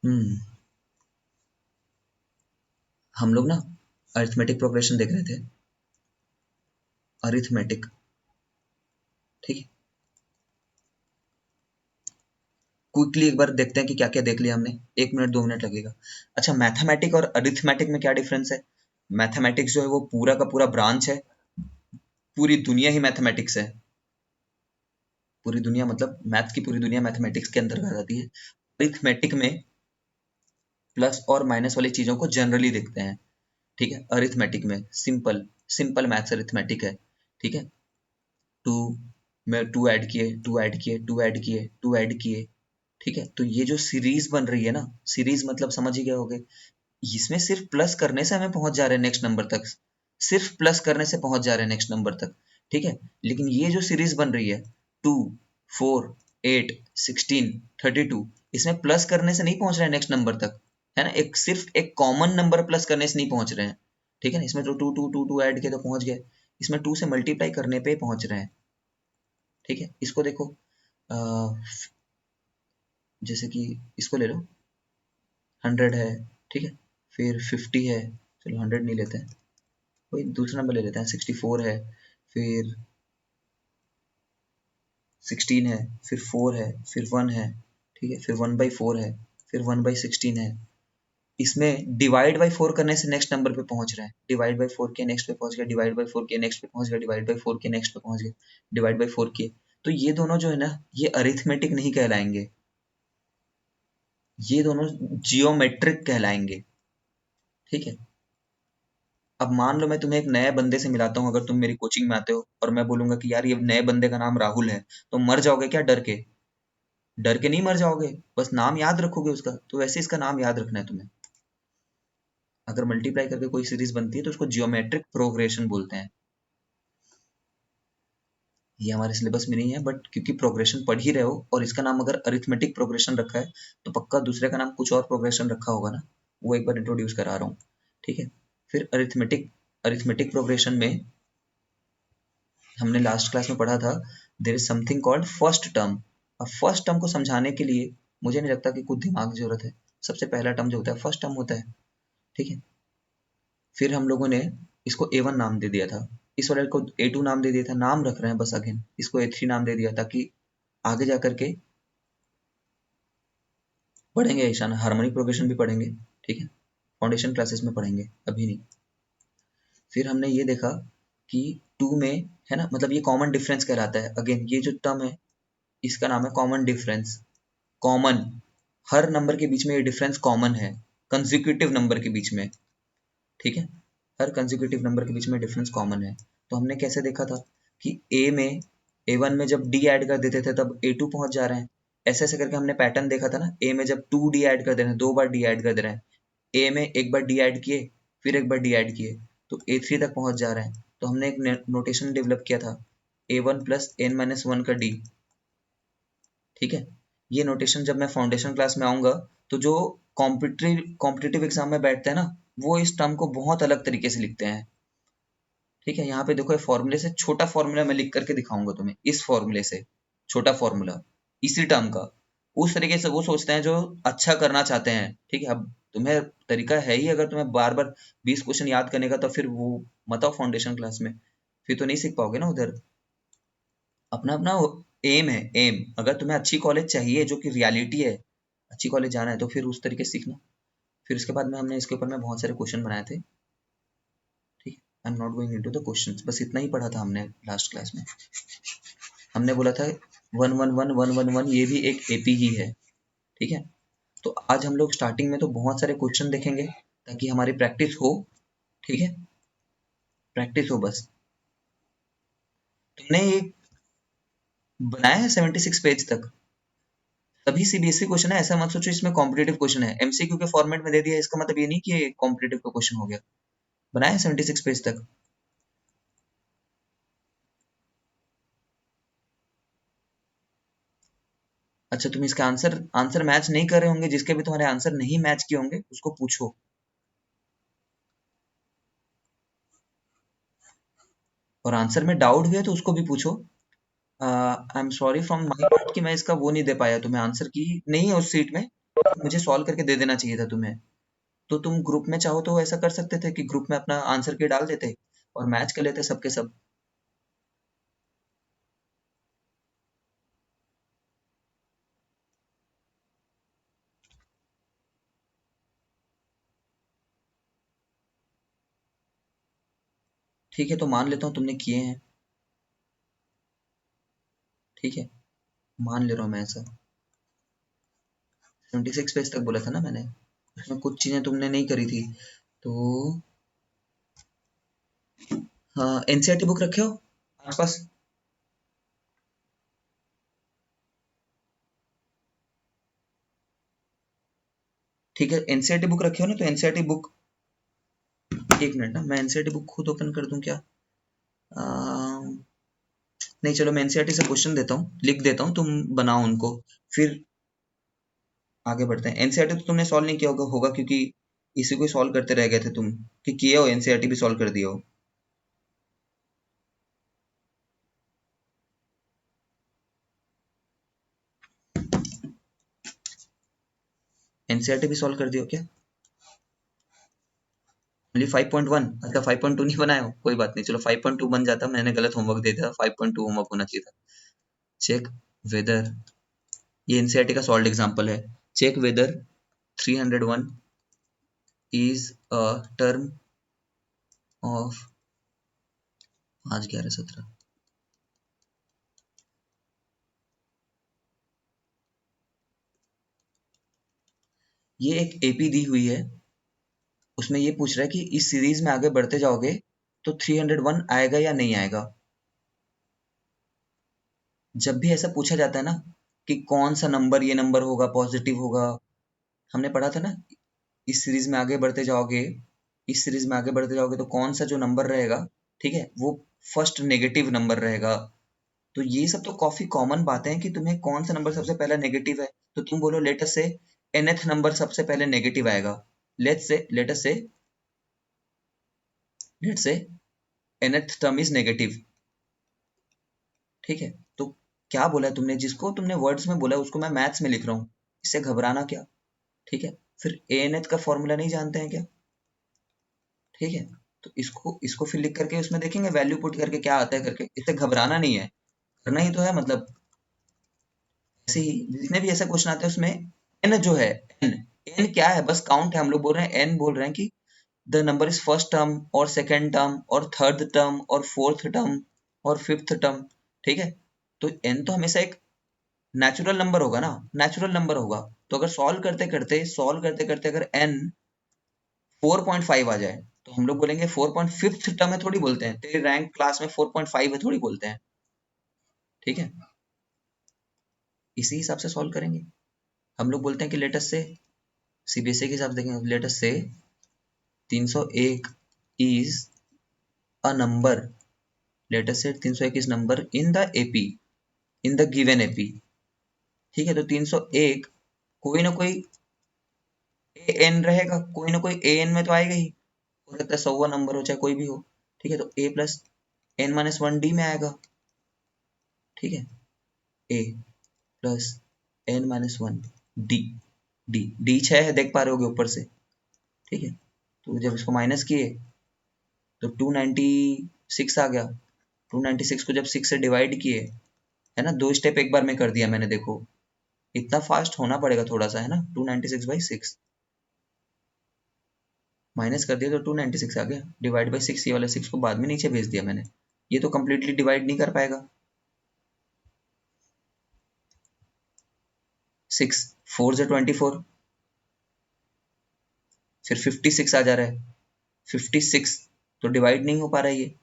हम्म हम लोग ना अरिथमेटिक प्रोग्रेशन देख रहे थे। अरिथमेटिक। ठीक है, क्विकली एक बार देखते हैं कि क्या क्या देख लिया हमने। 1 मिनट 2 मिनट लगेगा। अच्छा, मैथमेटिक और अरिथमेटिक में क्या डिफरेंस है? मैथमेटिक्स जो है वो पूरा का पूरा ब्रांच है। पूरी दुनिया ही मैथमेटिक्स है। पूरी दुनिया मतलब मैथ्स की पूरी दुनिया मैथमेटिक्स के अंतर्गत आती है। अरिथमेटिक में प्लस और माइनस वाली चीजों को जनरली देखते हैं। ठीक है, अरिथमेटिक में सिंपल सिंपल मैथ्स अरिथमेटिक है। ठीक है, टू में टू ऐड किए, टू ऐड किए, टू ऐड किए, टू ऐड किए। ठीक है, तो ये जो सीरीज बन रही है ना, सीरीज मतलब समझ ही गए होगे। इसमें सिर्फ प्लस करने से हमें पहुंच जा रहे हैं नेक्स्ट नंबर तक। सिर्फ प्लस करने से पहुंच जा रहे हैं नेक्स्ट नंबर तक। ठीक है, लेकिन ये जो सीरीज बन रही है, 2, 4, 8, 16, 32, इसमें प्लस करने से नहीं पहुंच रहे हैं नेक्स्ट नंबर तक। है ना, एक सिर्फ एक कॉमन नंबर प्लस करने से नहीं पहुंच रहे हैं। ठीक है ना, इसमें तो two two two two add किया तो पहुंच गए। इसमें टू से मल्टीप्लाई करने पे पहुंच रहे हैं। ठीक है, इसको देखो। अ, जैसे कि इसको ले लो। 100 है। ठीक है, फिर 50 है। चलो 100 नहीं लेते हैं, कोई दूसरा नंबर ले लेते हैं। 64 है। फिर 16 है। फिर 4 है। फिर 1 है। ठीक है, फिर 1/4 है। फिर 1/16 है। इसमें डिवाइड बाई 4 करने से नेक्स्ट नंबर पे पहुंच रहे हैं। डिवाइड बाई 4 के नेक्स्ट पे पहुंच गया, डिवाइड बाई 4 के नेक्स्ट पे पहुंच गया, डिवाइड बाई 4 के नेक्स्ट पे पहुंच गया, डिवाइड बाई 4 के। तो ये दोनों जो है ना, ये अरिथमेटिक नहीं कहलाएंगे। ये दोनों जियोमेट्रिक कहलाएंगे। ठीक है, अब मान लो मैं तुम्हें एक नए बंदे से मिलाता हूँ, अगर तुम मेरी कोचिंग में आते हो और मैं बोलूंगा कि यार ये नए बंदे का नाम राहुल है, तो मर जाओगे क्या डर के? डर के नहीं मर जाओगे, बस नाम याद रखोगे उसका। तो वैसे इसका नाम याद रखना है तुम्हें। अगर मल्टीप्लाई करके कोई सीरीज बनती है तो उसको जियोमेट्रिक प्रोग्रेशन बोलते हैं। ये हमारे सिलेबस में नहीं है, बट क्योंकि प्रोग्रेशन पढ़ ही रहे हो और इसका नाम अगर अरिथमेटिक प्रोग्रेशन रखा है, तो पक्का दूसरे का नाम कुछ और प्रोग्रेशन रखा होगा ना। वो एक बार इंट्रोड्यूस करा रहा हूँ। ठीक है, फिर अरिथमेटिक अरिथमेटिक प्रोग्रेशन में हमने लास्ट क्लास में पढ़ा था, there is something called first term. अब फर्स्ट टर्म को समझाने के लिए मुझे नहीं लगता कि कुछ दिमाग की जरूरत है। सबसे पहला टर्म जो होता है फर्स्ट टर्म होता है। ठीक है, फिर हम लोगों ने इसको A1 नाम दे दिया था। इस वाले को A2 नाम दे दिया था। नाम रख रहे हैं बस। अगेन इसको A3 नाम दे दिया ताकि आगे जा करके पढ़ेंगे ईशान, हार्मोनिक प्रोग्रेशन भी पढ़ेंगे। ठीक है, फाउंडेशन क्लासेस में पढ़ेंगे, अभी नहीं। फिर हमने ये देखा कि टू में है ना, मतलब ये कॉमन डिफरेंस कहलाता है। अगेन ये जो टर्म है इसका नाम है कॉमन डिफरेंस। कॉमन, हर नंबर के बीच में ये डिफरेंस कॉमन है, कंसेक्यूटिव नंबर के बीच में। ठीक है, हर कंसेक्यूटिव नंबर के बीच में डिफरेंस कॉमन है। तो हमने कैसे देखा था कि A1 में जब डी ऐड कर देते थे तब A2 पहुंच जा रहे हैं। ऐसे ऐसे करके हमने पैटर्न देखा था ना। ए में जब 2D ऐड कर दे रहे हैं, 2 बार डी ऐड कर दे रहे हैं। ए में एक बार डी ऐड किए, फिर एक बार डी ऐड किए, तो A3 तक पहुंच जा रहे हैं। तो हमने एक नोटेशन डेवलप किया था, A1 + n - 1 का डी। ठीक है, ये नोटेशन जब मैं फाउंडेशन क्लास में आऊंगा, तो जो कॉम्पिटिटिव एग्जाम में बैठते हैं ना, वो इस टर्म को बहुत अलग तरीके से लिखते हैं। ठीक है, यहाँ पे देखो, ये फॉर्मूले से छोटा फॉर्मूला मैं लिख करके दिखाऊंगा तुम्हें। इस फॉर्मूले से छोटा फॉर्मूला इसी टर्म का, उस तरीके से वो सोचते हैं जो अच्छा करना चाहते हैं। ठीक है, अब तुम्हें तरीका है ही, अगर तुम्हें बार बार 20 क्वेश्चन याद करने का, तो फिर वो मत आओ फाउंडेशन क्लास में। फिर तो नहीं सीख पाओगे ना उधर। अपना अपना एम है, एम। अगर तुम्हें अच्छी कॉलेज चाहिए जो कि रियलिटी है, अच्छी कॉलेज जाना है, तो फिर उस तरीके से सीखना। फिर उसके बाद में हमने इसके ऊपर में बहुत सारे क्वेश्चन बनाए थे। ठीक है, I am not going into the questions, बस इतना ही पढ़ा था हमने लास्ट क्लास में। हमने बोला था 1 1 1 1 1 1 ये भी एक एपी ही है। ठीक है, तो आज हम लोग स्टार्टिंग में तो बहुत सारे क्वेश्चन देखेंगे ताकि हमारी प्रैक्टिस हो। ठीक है, प्रैक्टिस हो बस। तुमने ये बनाया है 76 पेज तक? सभी सीबीएसई क्वेश्चन है, ऐसा मत सोचो इसमें कॉम्पिटेटिव क्वेश्चन है। एमसीक्यू के फॉर्मेट में दे दिया, इसका मतलब ये नहीं कि ये कॉम्पिटेटिव का क्वेश्चन हो गया। बनाया है 76 पेज तक? अच्छा, तुम इसका आंसर आंसर मैच नहीं कर रहे होंगे, जिसके भी तुम्हारे आंसर नहीं मैच किए होंगे उसको पूछो। और आंसर में डाउट भी है तो उसको भी पूछो। I am sorry from my part कि मैं इसका वो नहीं दे पाया तुम्हें, आंसर की नहीं है उस सीट में। मुझे सॉल्व करके दे देना चाहिए था तुम्हें। तो तुम ग्रुप में चाहो तो ऐसा कर सकते थे कि ग्रुप में अपना आंसर की डाल देते और मैच कर लेते सबके सब। ठीक है, तो मान लेता हूँ तुमने किए हैं। ठीक है, मान ले रहा हूँ मैं ऐसा। 76 पेज तक बोला था ना मैंने, उसमें कुछ चीजें तुमने नहीं करी थी। तो हाँ, एनसीईआरटी बुक रखे हो आसपास? ठीक है, एनसीईआरटी बुक रखे हो ना, तो एनसीईआरटी बुक, एक मिनट ना, मैं एनसीईआरटी बुक खुद ओपन कर दूं क्या? नहीं, चलो मैं एनसीईआरटी से क्वेश्चन देता हूँ, लिख देता हूँ, तुम बनाओ उनको, फिर आगे बढ़ते हैं। एनसीईआरटी तो तुमने सॉल्व नहीं किया होगा क्योंकि इसी को सॉल्व करते रह गए थे तुम, कि किए हो एनसीईआरटी भी सॉल्व कर दिया हो। एनसीईआरटी भी सॉल्व कर दियो क्या? ओनली 5.1? अच्छा, 5.2 नहीं बनाया हो, कोई बात नहीं, चलो 5.2 बन जाता, मैंने गलत होमवर्क दे दिया, 5.2 होमवर्क होना चाहिए था। चेक वेदर, ये एनसीईआरटी का सॉल्व एग्जांपल है। Check whether 301 is a term of, आज 11/17, ये एक एपी दी हुई है, उसमें ये पूछ रहा है कि इस सीरीज में आगे बढ़ते जाओगे तो 301 आएगा या नहीं आएगा। जब भी ऐसा पूछा जाता है ना कि कौन सा नंबर, ये नंबर होगा, पॉजिटिव होगा, हमने पढ़ा था ना, इस सीरीज में आगे बढ़ते जाओगे, इस सीरीज में आगे बढ़ते जाओगे तो कौन सा जो नंबर रहेगा, ठीक है, वो फर्स्ट नेगेटिव नंबर रहेगा। तो ये सब तो काफी कॉमन बातें हैं कि तुम्हें कौन सा नंबर सबसे पहला नेगेटिव है, तो तुम बोलो लेट अस से nth नंबर सबसे पहले नेगेटिव आएगा। लेट से nth टर्म इज नेगेटिव। ठीक है, तो क्या बोला है तुमने, जिसको तुमने वर्ड्स में बोला है उसको मैं मैथ्स में लिख रहा हूँ, इससे घबराना क्या। ठीक है, फिर एएनएच का फॉर्मूला नहीं जानते हैं क्या? ठीक है, तो इसको इसको फिर लिख करके उसमें देखेंगे वैल्यू पुट करके क्या आता है करके, इससे घबराना नहीं है, करना ही तो है मतलब। ऐसे ही जितने भी ऐसे क्वेश्चन आते हैं उसमें एन जो है, एन, एन क्या है, बस काउंट है, हम लोग बोल रहे हैं एन, बोल रहे हैं कि the number is first term और सेकेंड टर्म और थर्ड टर्म और फोर्थ टर्म और फिफ्थ टर्म। ठीक है, तो एन तो हमेशा एक नेचुरल नंबर होगा ना, नेचुरल नंबर होगा। तो अगर सॉल्व करते करते अगर एन 4.5 आ जाए तो हम लोग बोलेंगे 4.5 टर्म है, थोड़ी बोलते हैं तेरी रैंक क्लास में 4.5 है, थोड़ी बोलते हैं। ठीक है, इसी हिसाब से सॉल्व करेंगे। हम लोग बोलते हैं कि लेटस से सीबीएसई के हिसाब से देखेंगे, let's say 301 is a number, let's say 301 is number in the AP, in the given AP. ठीक है, तो 301 कोई ना कोई ए एन रहेगा, कोई ना कोई ए एन में तो आएगा ही, हो सकता है 100वां नंबर हो चाहे कोई भी हो। ठीक है, तो A plus N minus one D में आएगा। ठीक है, A plus N minus one D, D D 6 है, देख पा रहे होगे ऊपर से। ठीक है, तो जब इसको माइनस किए तो 296 आ गया। 296 को जब 6 से डिवाइड किए, है ना, दो स्टेप एक बार में कर दिया मैंने, देखो इतना फास्ट होना पड़ेगा थोड़ा सा, है ना, 296/6 माइनस कर दिया तो 296 आ गया, डिवाइड बाई 6, ये वाला 6 को बाद में नीचे भेज दिया मैंने, ये तो कंप्लीटली डिवाइड नहीं कर पाएगा। 6 4 से 24, फिर 56 आ जा रहा है, 56 तो डिवाइड नहीं हो पा रहा है ये।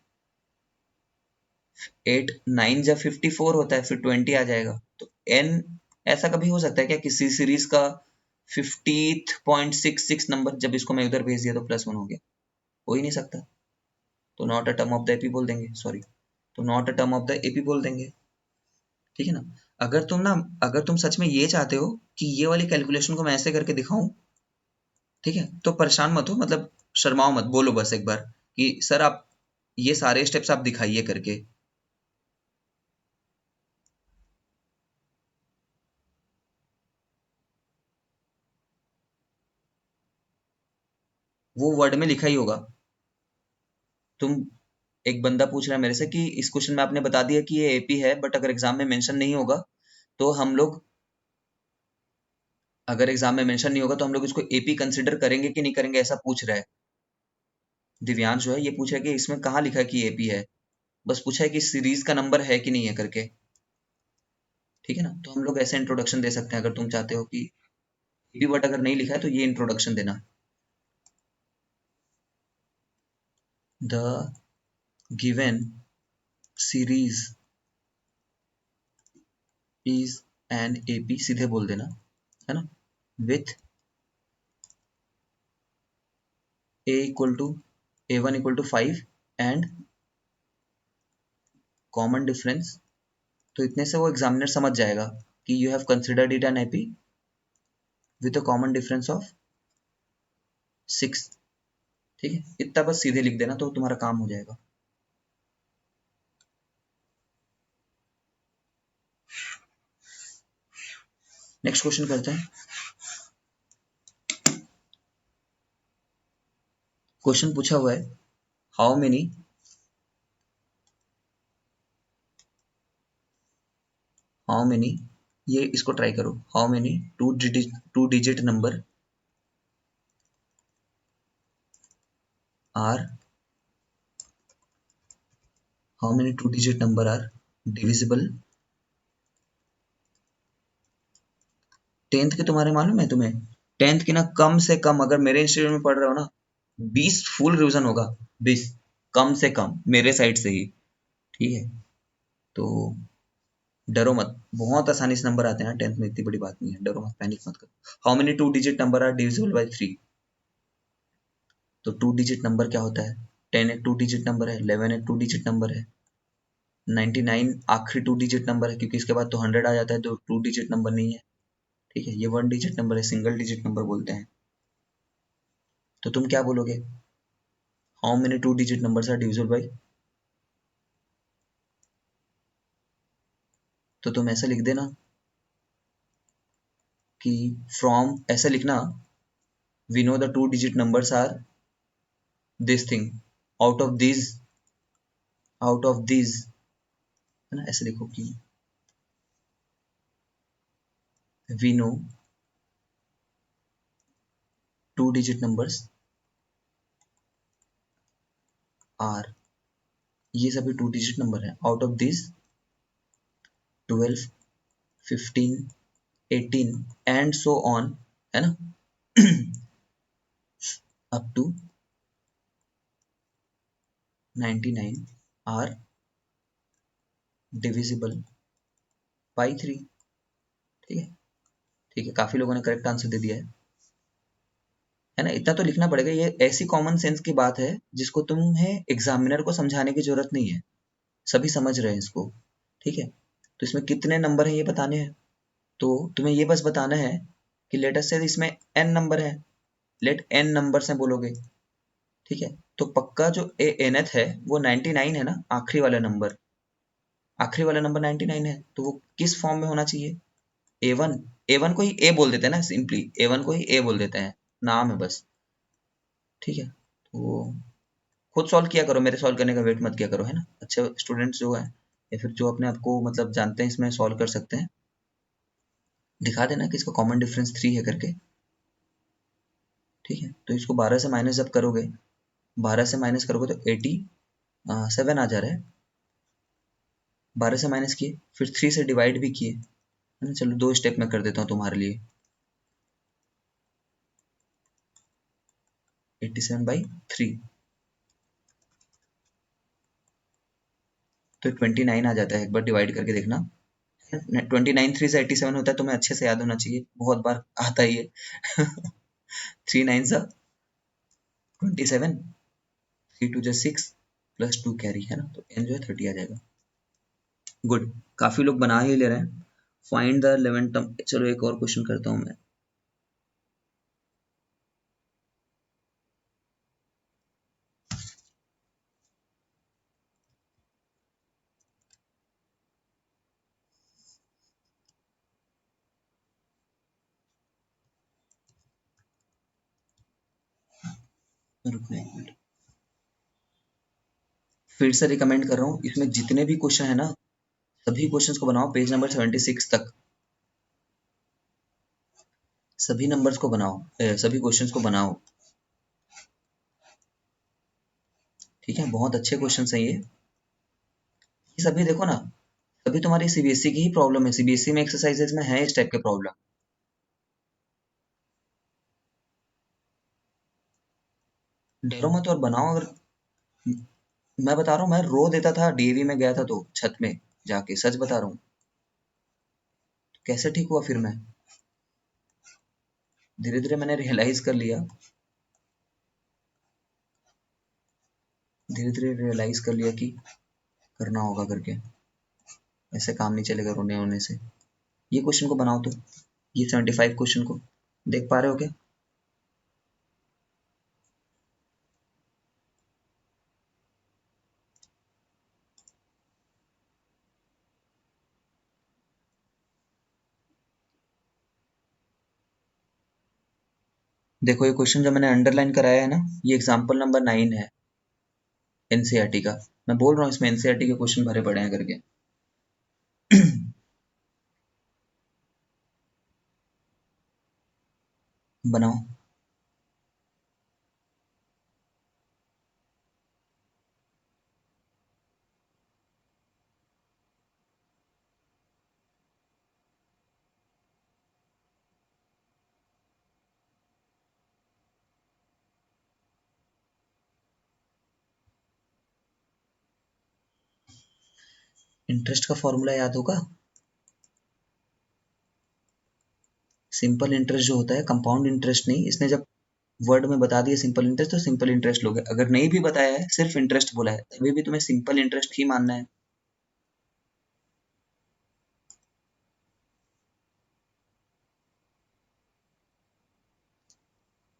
8 9 जब 54 होता है फिर 20 आ जाएगा। तो n, ऐसा कभी हो सकता है क्या किसी सीरीज का 50.66 नंबर, जब इसको मैं उधर भेज दिया तो +1 हो गया? हो ही नहीं सकता, तो not a term of the AP बोल देंगे, सॉरी, तो not a term of the AP बोल देंगे। ठीक है ना, अगर तुम सच में ये चाहते हो कि ये वाली कैलकुलेशन को मैं ऐसे करके दिखाऊं, ठीक है, तो परेशान मत हो, मतलब शर्माओ मत, बोलो बस एक बार कि सर आप ये सारे स्टेप्स आप दिखाइए करके। वो वर्ड में लिखा ही होगा। तुम, एक बंदा पूछ रहा है मेरे से कि इस क्वेश्चन में आपने बता दिया कि ये एपी है, बट अगर एग्जाम में मेंशन नहीं होगा तो हम लोग, अगर एग्जाम में मेंशन नहीं होगा तो हम लोग इसको एपी कंसिडर करेंगे कि नहीं करेंगे, ऐसा पूछ रहा है। दिव्यांश जो है ये पूछ रहा है कि इसमें कहाँ लिखा है कि एपी है, बस पूछा है कि सीरीज का नंबर है कि नहीं है करके। ठीक है ना, तो हम लोग ऐसे इंट्रोडक्शन दे सकते हैं अगर तुम चाहते हो कि एपी वर्ड अगर नहीं लिखा है तो ये इंट्रोडक्शन देना। The given series is an AP, सीधे बोल देना, है ना, with a equal to A1 equal to 5 and common difference. तो इतने से वो एग्जामिनर समझ जाएगा कि you have considered it an AP with a common difference of 6। ठीक है, इतना बस सीधे लिख देना तो तुम्हारा काम हो जाएगा। नेक्स्ट क्वेश्चन करते हैं। क्वेश्चन पूछा हुआ है, हाउ मेनी, हाउ मेनी, ये इसको ट्राई करो, how many two digit number are, how many two digit number are divisible. Tenth के तुम्हारे मालूम है तुम्हें, टेंथ की ना कम से कम, अगर मेरे इंस्टीट्यूट में पढ़ रहे हो ना, 20 फुल रिवीजन होगा, 20 कम से कम मेरे साइड से ही। ठीक है, तो डरो मत, बहुत आसानी से नंबर आते हैं टेंथ में, इतनी बड़ी बात नहीं है, डरो मत, पैनिक मत करो। How many two digit number are divisible by 3। तो टू डिजिट नंबर क्या होता है, 10 एक टू डिजिट नंबर है, 11 एक टू डिजिट नंबर है, 99 आखिरी टू डिजिट नंबर है, क्योंकि इसके बाद तो 100 आ जाता है, तो टू डिजिट नंबर नहीं है। ठीक है, ये वन डिजिट नंबर है, सिंगल डिजिट नंबर बोलते हैं। तो तुम क्या बोलोगे, how many two digit numbers are divisible by, तो तुम ऐसा लिख देना कि फ्रॉम, ऐसा लिखना, we know the two digit numbers are this thing, out of this, out of this, है ना, ऐसे लिखो कि we know two digit numbers are, ये सभी टू डिजिट नंबर है, out of this 12, 15, 18 and so on, है ना, up to 99 are divisible by 3। ठीक है, ठीक है, काफी लोगों ने करेक्ट आंसर दे दिया है ना, इतना तो लिखना पड़ेगा। ये ऐसी कॉमन सेंस की बात है जिसको तुम्हें एग्जामिनर को समझाने की जरूरत नहीं है, सभी समझ रहे हैं इसको। ठीक है, तो इसमें कितने नंबर है ये बताने हैं, तो तुम्हें ये बस बताना है कि लेट अस से इसमें n नंबर है, लेट n नंबर से बोलोगे। ठीक है, तो पक्का जो ए nth है वो 99 है ना, आखिरी वाला नंबर, आखिरी वाला नंबर 99 है, तो वो किस फॉर्म में होना चाहिए, A1, A1 को ही A बोल देते हैं ना, सिंपली A1 को ही A बोल देते हैं, नाम है बस। ठीक है, तो खुद सॉल्व किया करो, मेरे सॉल्व करने का वेट मत किया करो, है ना, अच्छे स्टूडेंट्स जो है या फिर जो अपने आप को मतलब जानते हैं इसमें सॉल्व कर सकते हैं, दिखा देना कि इसका कॉमन डिफरेंस 3 है करके। ठीक है, तो इसको 12 से माइनस जब करोगे, 12 से माइनस करोगे तो 87 आ जा रहा है, 12 से माइनस किए फिर 3 से डिवाइड भी किए, है ना, चलो 2 स्टेप में कर देता हूँ तुम्हारे लिए, 87/3, तो 29 आ जाता है, एक बार डिवाइड करके देखना। 29 3 से 87 होता है, तुम्हें अच्छे से याद होना चाहिए, बहुत बार आता ही है। 3 9 27, 3 2 6 प्लस 2 कैरी, है ना, तो एन जो है 30 आ जाएगा। गुड, काफी लोग बना ही ले रहे हैं। फाइंड द 11 टर्म, चलो एक और क्वेश्चन करता हूँ मैं। रुको एक मिनट, फिर से रिकमेंड कर रहा हूँ, इसमें जितने भी क्वेश्चन है ना सभी क्वेश्चंस को बनाओ पेज नंबर 76 तक, सभी नंबर्स को बनाओ, सभी क्वेश्चंस को बनाओ, ठीक है। बहुत अच्छे क्वेश्चंस हैं ये सभी देखो ना, सभी तुम्हारी सीबीएसई की ही प्रॉब्लम है, सीबीएसई में एक्सरसाइजेस में है इस टाइप के प्रॉब्लम। डरो मत और बनाओ। अगर मैं बता रहा हूँ, मैं रो देता था डीएवी में गया था तो छत में जाके, सच बता रहा हूँ। कैसे ठीक हुआ फिर मैं, धीरे धीरे मैंने रियलाइज कर लिया, धीरे धीरे रियलाइज कर लिया कि करना होगा करके, ऐसे काम नहीं चलेगा रोने वोने से। ये क्वेश्चन को बनाओ तो, ये 75 क्वेश्चन को देख पा रहे हो क्या? देखो ये क्वेश्चन जो मैंने अंडरलाइन कराया है ना, ये एग्जाम्पल नंबर 9 है एनसीईआरटी का। मैं बोल रहा हूँ इसमें एनसीईआरटी के क्वेश्चन भरे पड़े हैं करके। बनाओ। इंटरेस्ट का फॉर्मूला याद होगा, सिंपल इंटरेस्ट जो होता है, कंपाउंड इंटरेस्ट नहीं। इसने जब वर्ड में बता दिया सिंपल इंटरेस्ट तो सिंपल इंटरेस्ट लोगे, अगर नहीं भी बताया है सिर्फ इंटरेस्ट बोला है तभी भी तुम्हें सिंपल इंटरेस्ट ही मानना है।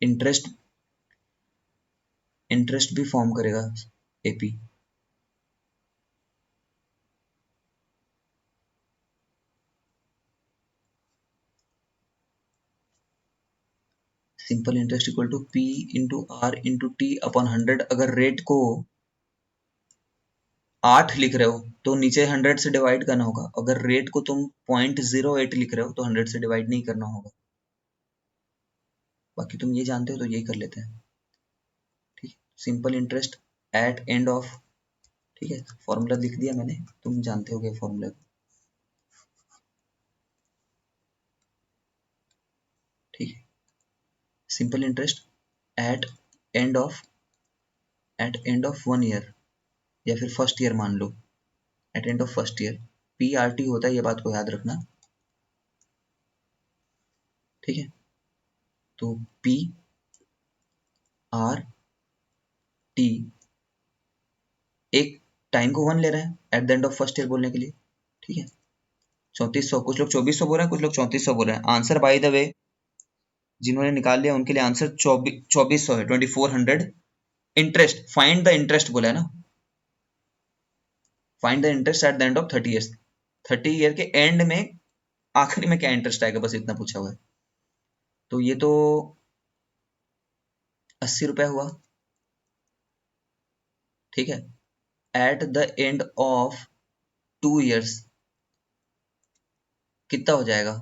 इंटरेस्ट, इंटरेस्ट भी फॉर्म करेगा AP. Simple interest equal to P into R into T upon 100। अगर रेट को 8 लिख रहे हो तो नीचे 100 से डिवाइड करना होगा, अगर रेट को तुम 0.08 लिख रहे हो तो 100 से डिवाइड नहीं करना होगा। बाकी तुम ये जानते हो तो यही कर लेते हैं, ठीक है। Simple interest at end of, ठीक है, फॉर्मूला लिख दिया मैंने, तुम जानते होगे फॉर्मूला, ठीक है। Simple interest at end of, at end of 1 year या फिर फर्स्ट ईयर मान लो, at end of first year P R T होता है, ये बात को याद रखना, ठीक है। तो पी आर टी, एक टाइम को 1 ले रहे हैं at the end of first year बोलने के लिए, ठीक है। 3400, कुछ लोग 2400 बोल रहे हैं, कुछ लोग 3400 बोल रहे हैं। आंसर बाय द वे जिन्होंने निकाल लिया उनके लिए आंसर 2400 है, 2400। इंटरेस्ट, फाइंड द इंटरेस्ट बोला है ना, find the interest at the end of 30 years, 30 year के एंड में आखिरी में क्या इंटरेस्ट आएगा, बस इतना पूछा हुआ है। तो ये तो 80 रुपया हुआ, ठीक है। At the end of 2 years कितना हो जाएगा,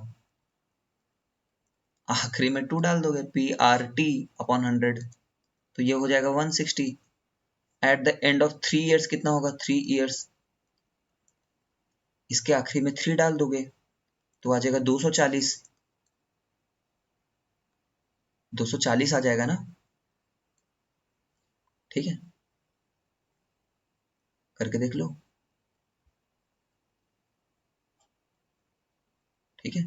आखिरी में 2 डाल दोगे, पी आर टी अपॉन 100, तो ये हो जाएगा 160। At the end of 3 years कितना होगा, 3 ईयर्स, इसके आखिरी में 3 डाल दोगे तो आ जाएगा 240, 240 आ जाएगा ना, ठीक है। करके देख लो, ठीक है।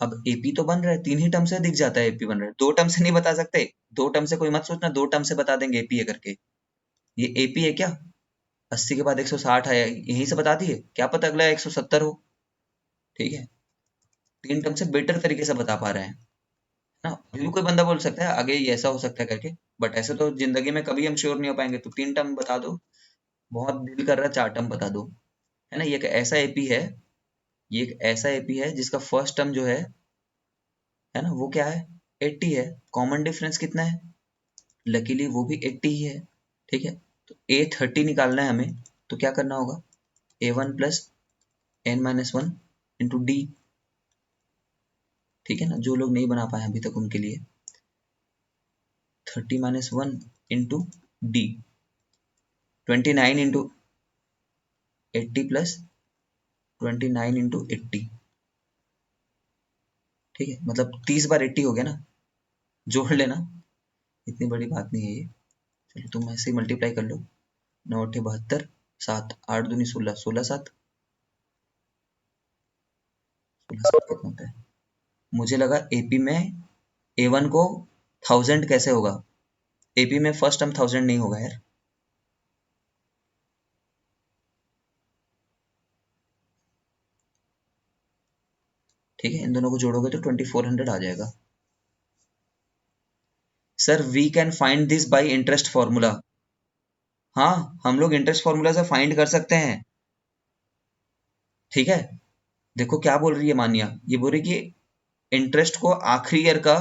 अब एपी तो बन रहा है, 3 ही टर्म से दिख जाता है एपी बन रहा है, 2 टर्म से नहीं बता सकते। 2 टर्म से कोई मत सोचना 2 टर्म से बता देंगे एपी है करके, ये एपी है क्या, 80 के बाद 160 है, यहीं से बता दिए, क्या पता अगला 170 हो, ठीक है। 3 टर्म से बेटर तरीके से बता पा रहे हैं ना। अभी भी कोई बंदा बोल सकता है आगे ये ऐसा हो सकता है करके, बट ऐसे तो जिंदगी में कभी हम श्योर नहीं हो पाएंगे, तो 3 टर्म बता दो, बहुत दिल कर रहा है 4 टर्म बता दो, है ना। ये एक ऐसा एपी है, ये एक ऐसा एपी है जिसका फर्स्ट टर्म जो है ना, वो क्या है, 80 है। कॉमन डिफरेंस कितना है, लकीली वो भी 80 ही है, ठीक है। तो A30 निकालना है हमें, तो क्या करना होगा, A1 plus n-1 into d, ठीक है ना। जो लोग नहीं बना पाए अभी तक उनके लिए 30-1 into D, 29 into 80 plus 29 into 80, ठीक है। मतलब 30 बार 80 हो गया ना, जोड़ लेना, इतनी बड़ी बात नहीं है ये। चलो तुम ऐसे ही मल्टीप्लाई कर लो, 9-8-72, 7 8 दूनी 16, 16-7, 16-7 कितना होता है। मुझे लगा एपी में A1 को 1000 कैसे होगा, एपी में फर्स्ट टर्म 1000 नहीं होगा यार। ठीक है, इन दोनों को जोड़ोगे तो 2400 आ जाएगा। Sir we can find this by interest formula. हाँ, हम लोग इंटरेस्ट फॉर्मूला से फाइंड कर सकते हैं, ठीक है। देखो क्या बोल रही है मानिया, ये बोल रही कि इंटरेस्ट को आखिरी ईयर का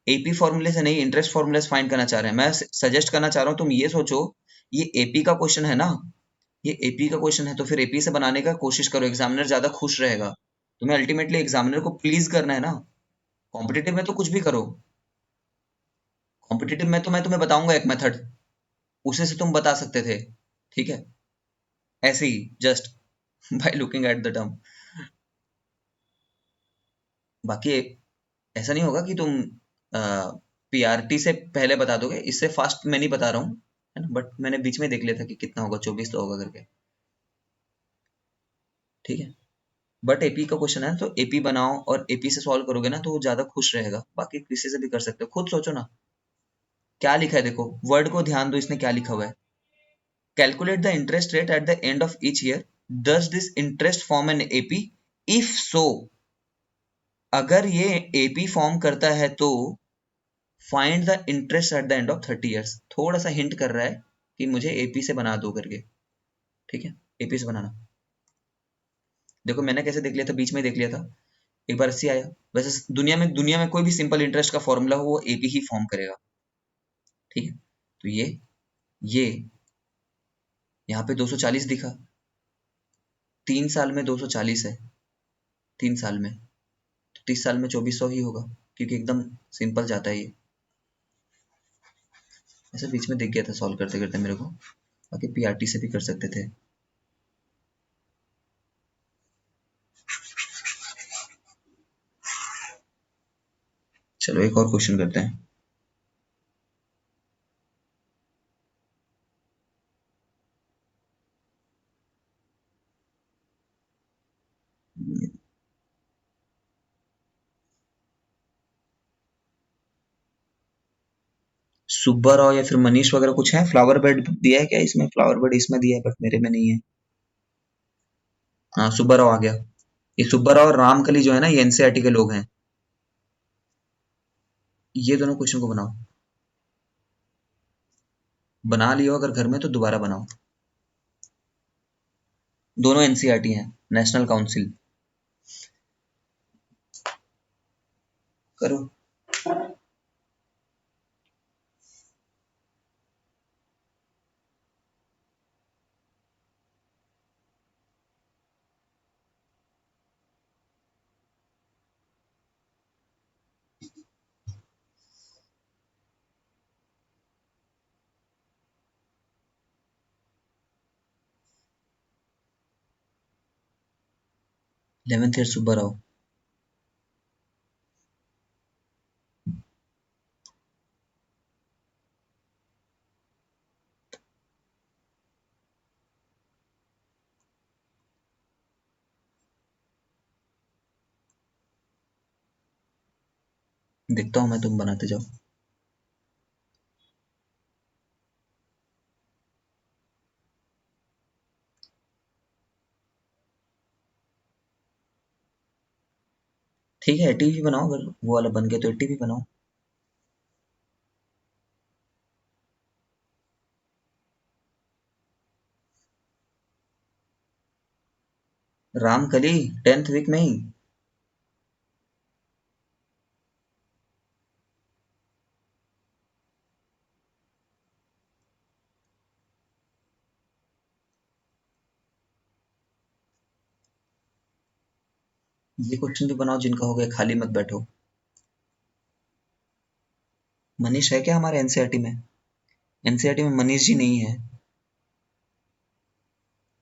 एपी फॉर्मूले से नहीं, इंटरेस्ट फॉर्मूले से फाइंड करना चाह रहे हैं। मैं सजेस्ट करना चाह रहा हूँ तुम ये सोचो, ये एपी का क्वेश्चन है ना, ये एपी का क्वेश्चन है, तो फिर एपी से बनाने का कोशिश करो, एग्जामिनर ज्यादा खुश रहेगा। तुम्हें अल्टीमेटली एग्जामिनर को प्लीज करना है ना। कॉम्पिटिटिव में तो कुछ भी करो, कॉम्पिटिटिव में तो मैं तुम्हें बताऊंगा एक मेथड, उसे से तुम बता सकते थे, ठीक है, ऐसे ही just by looking at the term. बाकी ऐसा नहीं होगा कि तुम पीआरटी से पहले बता दोगे, इससे फास्ट मैं नहीं बता रहा हूँ, है ना, बट मैंने बीच में देख लिया था कि कितना होगा, 24 तो होगा करके, ठीक है। बट एपी का क्वेश्चन है तो एपी बनाओ और एपी से सॉल्व करोगे ना तो वो ज्यादा खुश रहेगा। बाकी किसी से भी कर सकते हो, खुद सोचो ना क्या लिखा है, देखो वर्ड को ध्यान दो, इसने क्या लिखा हुआ है, calculate the interest rate at the end of each year, does this interest form an AP, if so, अगर ये एपी फॉर्म करता है तो find the interest at the end of 30 years. थोड़ा सा हिंट कर रहा है कि मुझे एपी से बना दो करके, ठीक है, एपी से बनाना। देखो मैंने कैसे देख लिया था, बीच में देख लिया था, एक बार अस्सी आया। वैसे दुनिया में कोई भी सिंपल इंटरेस्ट का फॉर्मूला हो वो एपी ही फॉर्म करेगा, ठीक है। तो ये यहाँ पे 240 दिखा, 3 साल में 240 है, 3 साल में, तो 30 साल में 2400 ही होगा, क्योंकि एकदम सिंपल जाता है ये। ऐसे बीच में दिख गया था सॉल्व करते करते मेरे को, बाकी पीआरटी से भी कर सकते थे। चलो एक और क्वेश्चन करते हैं। सुब्बा राव या फिर मनीष वगैरह कुछ है, फ्लावर बेड दिया है क्या इसमें, फ्लावर बेड इसमें दिया है बट मेरे में नहीं है। हाँ सुब्बा राव आ गया, ये सुब्बा राव और रामकली जो है ना, ये एनसीईआरटी के लोग हैं। ये दोनों क्वेश्चन को बनाओ, बना लियो अगर घर में तो दोबारा बनाओ। दोनों एनसीईआरटी हैं, नेशनल काउंसिल। करो। 11th year Subba Rao. देखता हूँ मैं, तुम बनाते जाओ। ठीक है 80 भी बनाओ, अगर वो वाला बन गया तो 80 भी बनाओ। रामकली 10th वीक में ही। ये क्वेश्चन भी बनाओ जिनका हो गया, खाली मत बैठो। मनीष है क्या हमारे एनसीईआरटी में? एनसीईआरटी में मनीष जी नहीं है।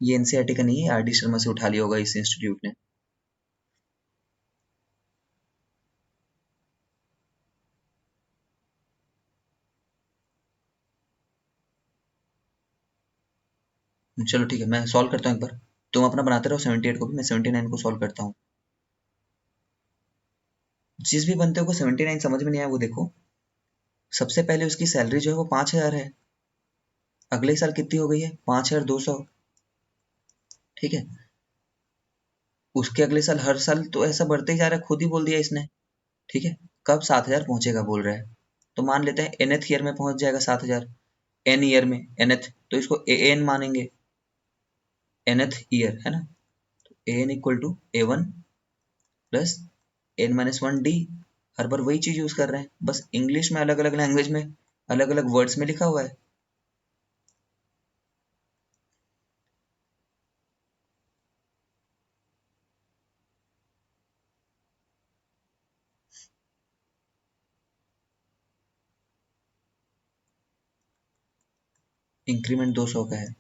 ये एनसीईआरटी का नहीं है, आरडी शर्मा से उठा लिया होगा इस इंस्टीट्यूट ने। चलो ठीक है, मैं सॉल्व करता हूँ एक बार। तुम अपना बनाते रहो 78 को भी, मैं 79 को सॉल्व करता हूँ। जिस भी बनते को 79 समझ में नहीं आया वो देखो। सबसे पहले उसकी सैलरी जो है वो 5,000 है। अगले साल कितनी हो गई है? 5,200। ठीक है। उसके अगले साल, हर साल तो ऐसा बढ़ते ही जा रहा है, खुद ही बोल दिया इसने। ठीक है। कब 7,000 पहुंचेगा बोल रहा है, तो मान लेते हैं nth ईयर में पहुंच जाएगा 7,000। n ईयर में nth, तो इसको an मानेंगे। nth ईयर है ना, तो an equal to a1 plus n-1d। हर बार वही चीज यूज कर रहे हैं, बस इंग्लिश में अलग अलग लैंग्वेज में अलग अलग वर्ड्स में लिखा हुआ है। इंक्रीमेंट 200 का है,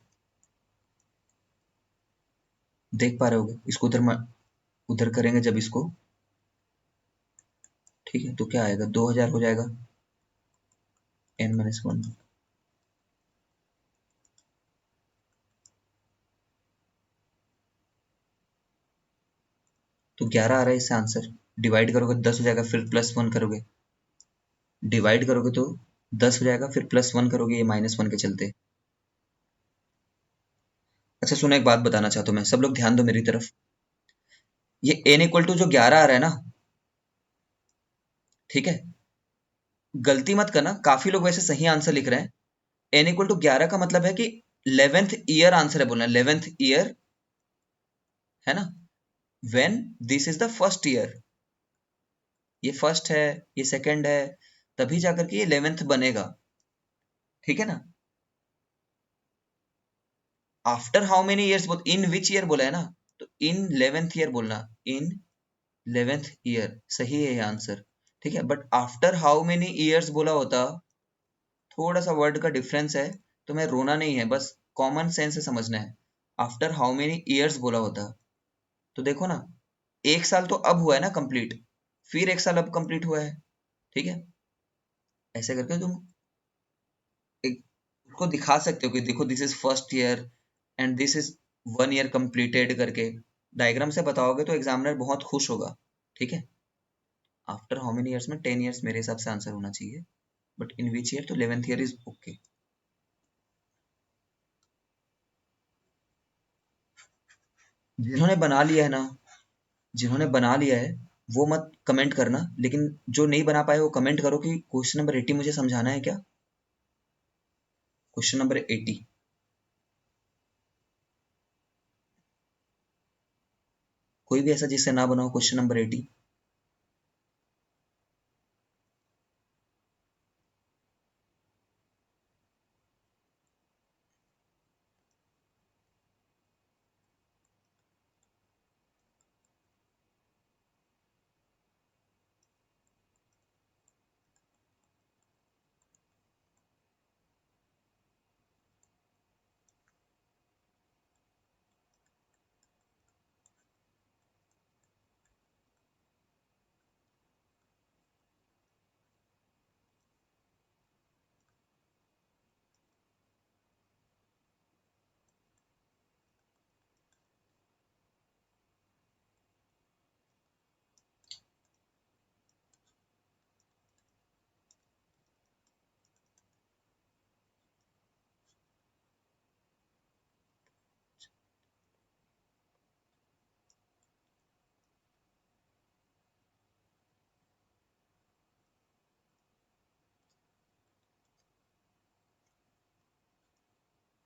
देख पा रहे होगे इसको। उधर करेंगे जब इसको, ठीक है, तो क्या आएगा? 2,000 हो जाएगा n-1। तो 11 आ रहा है इससे आंसर। डिवाइड करोगे 10 हो जाएगा, फिर +1 करोगे। डिवाइड करोगे तो 10 हो जाएगा, फिर +1 करोगे, ये -1 के चलते। अच्छा सुनो, एक बात बताना चाहता हूँ मैं, सब लोग ध्यान दो मेरी तरफ। ये n इक्वल टू जो 11 आ रहा है ना, ठीक है, गलती मत करना, काफी लोग वैसे सही आंसर लिख रहे हैं। n इक्वल टू 11 का मतलब है कि 11th ईयर आंसर है बोलना, 11th ईयर है ना। When this is the first year, ये फर्स्ट है, ये सेकंड है, तभी जाकर के ये 11th बनेगा। ठीक है ना। आफ्टर हाउ मेनी ईयर्स बोल, इन विच ईयर बोला है ना, तो इन 11th ईयर बोलना। इन 11th ईयर सही है ये आंसर। ठीक है, but after how many years बोला होता, थोड़ा सा वर्ड का डिफरेंस है, तो मैं रोना नहीं है, बस कॉमन सेंस से समझना है। आफ्टर हाउ मेनी ईयर्स बोला होता, तो देखो ना, एक साल तो अब हुआ है ना कंप्लीट, फिर एक साल अब कंप्लीट हुआ है। ठीक है, ऐसे करके तुम एक उसको दिखा सकते हो कि देखो this is first year and this is 1 year completed करके। डायग्राम से बताओगे तो एग्जामिनर बहुत खुश होगा। ठीक है। आफ्टर हाउ मेनी ईयर्स में 10 ईयर्स मेरे हिसाब से आंसर होना चाहिए, बट इन विच ईयर, तो 11th ईयर इज ओके। जिन्होंने बना लिया है ना, जिन्होंने बना लिया है वो मत कमेंट करना, लेकिन जो नहीं बना पाए वो कमेंट करो कि क्वेश्चन नंबर 80 मुझे समझाना है क्या। Question number 80। कोई भी ऐसा जिससे ना बनाओ क्वेश्चन नंबर 80।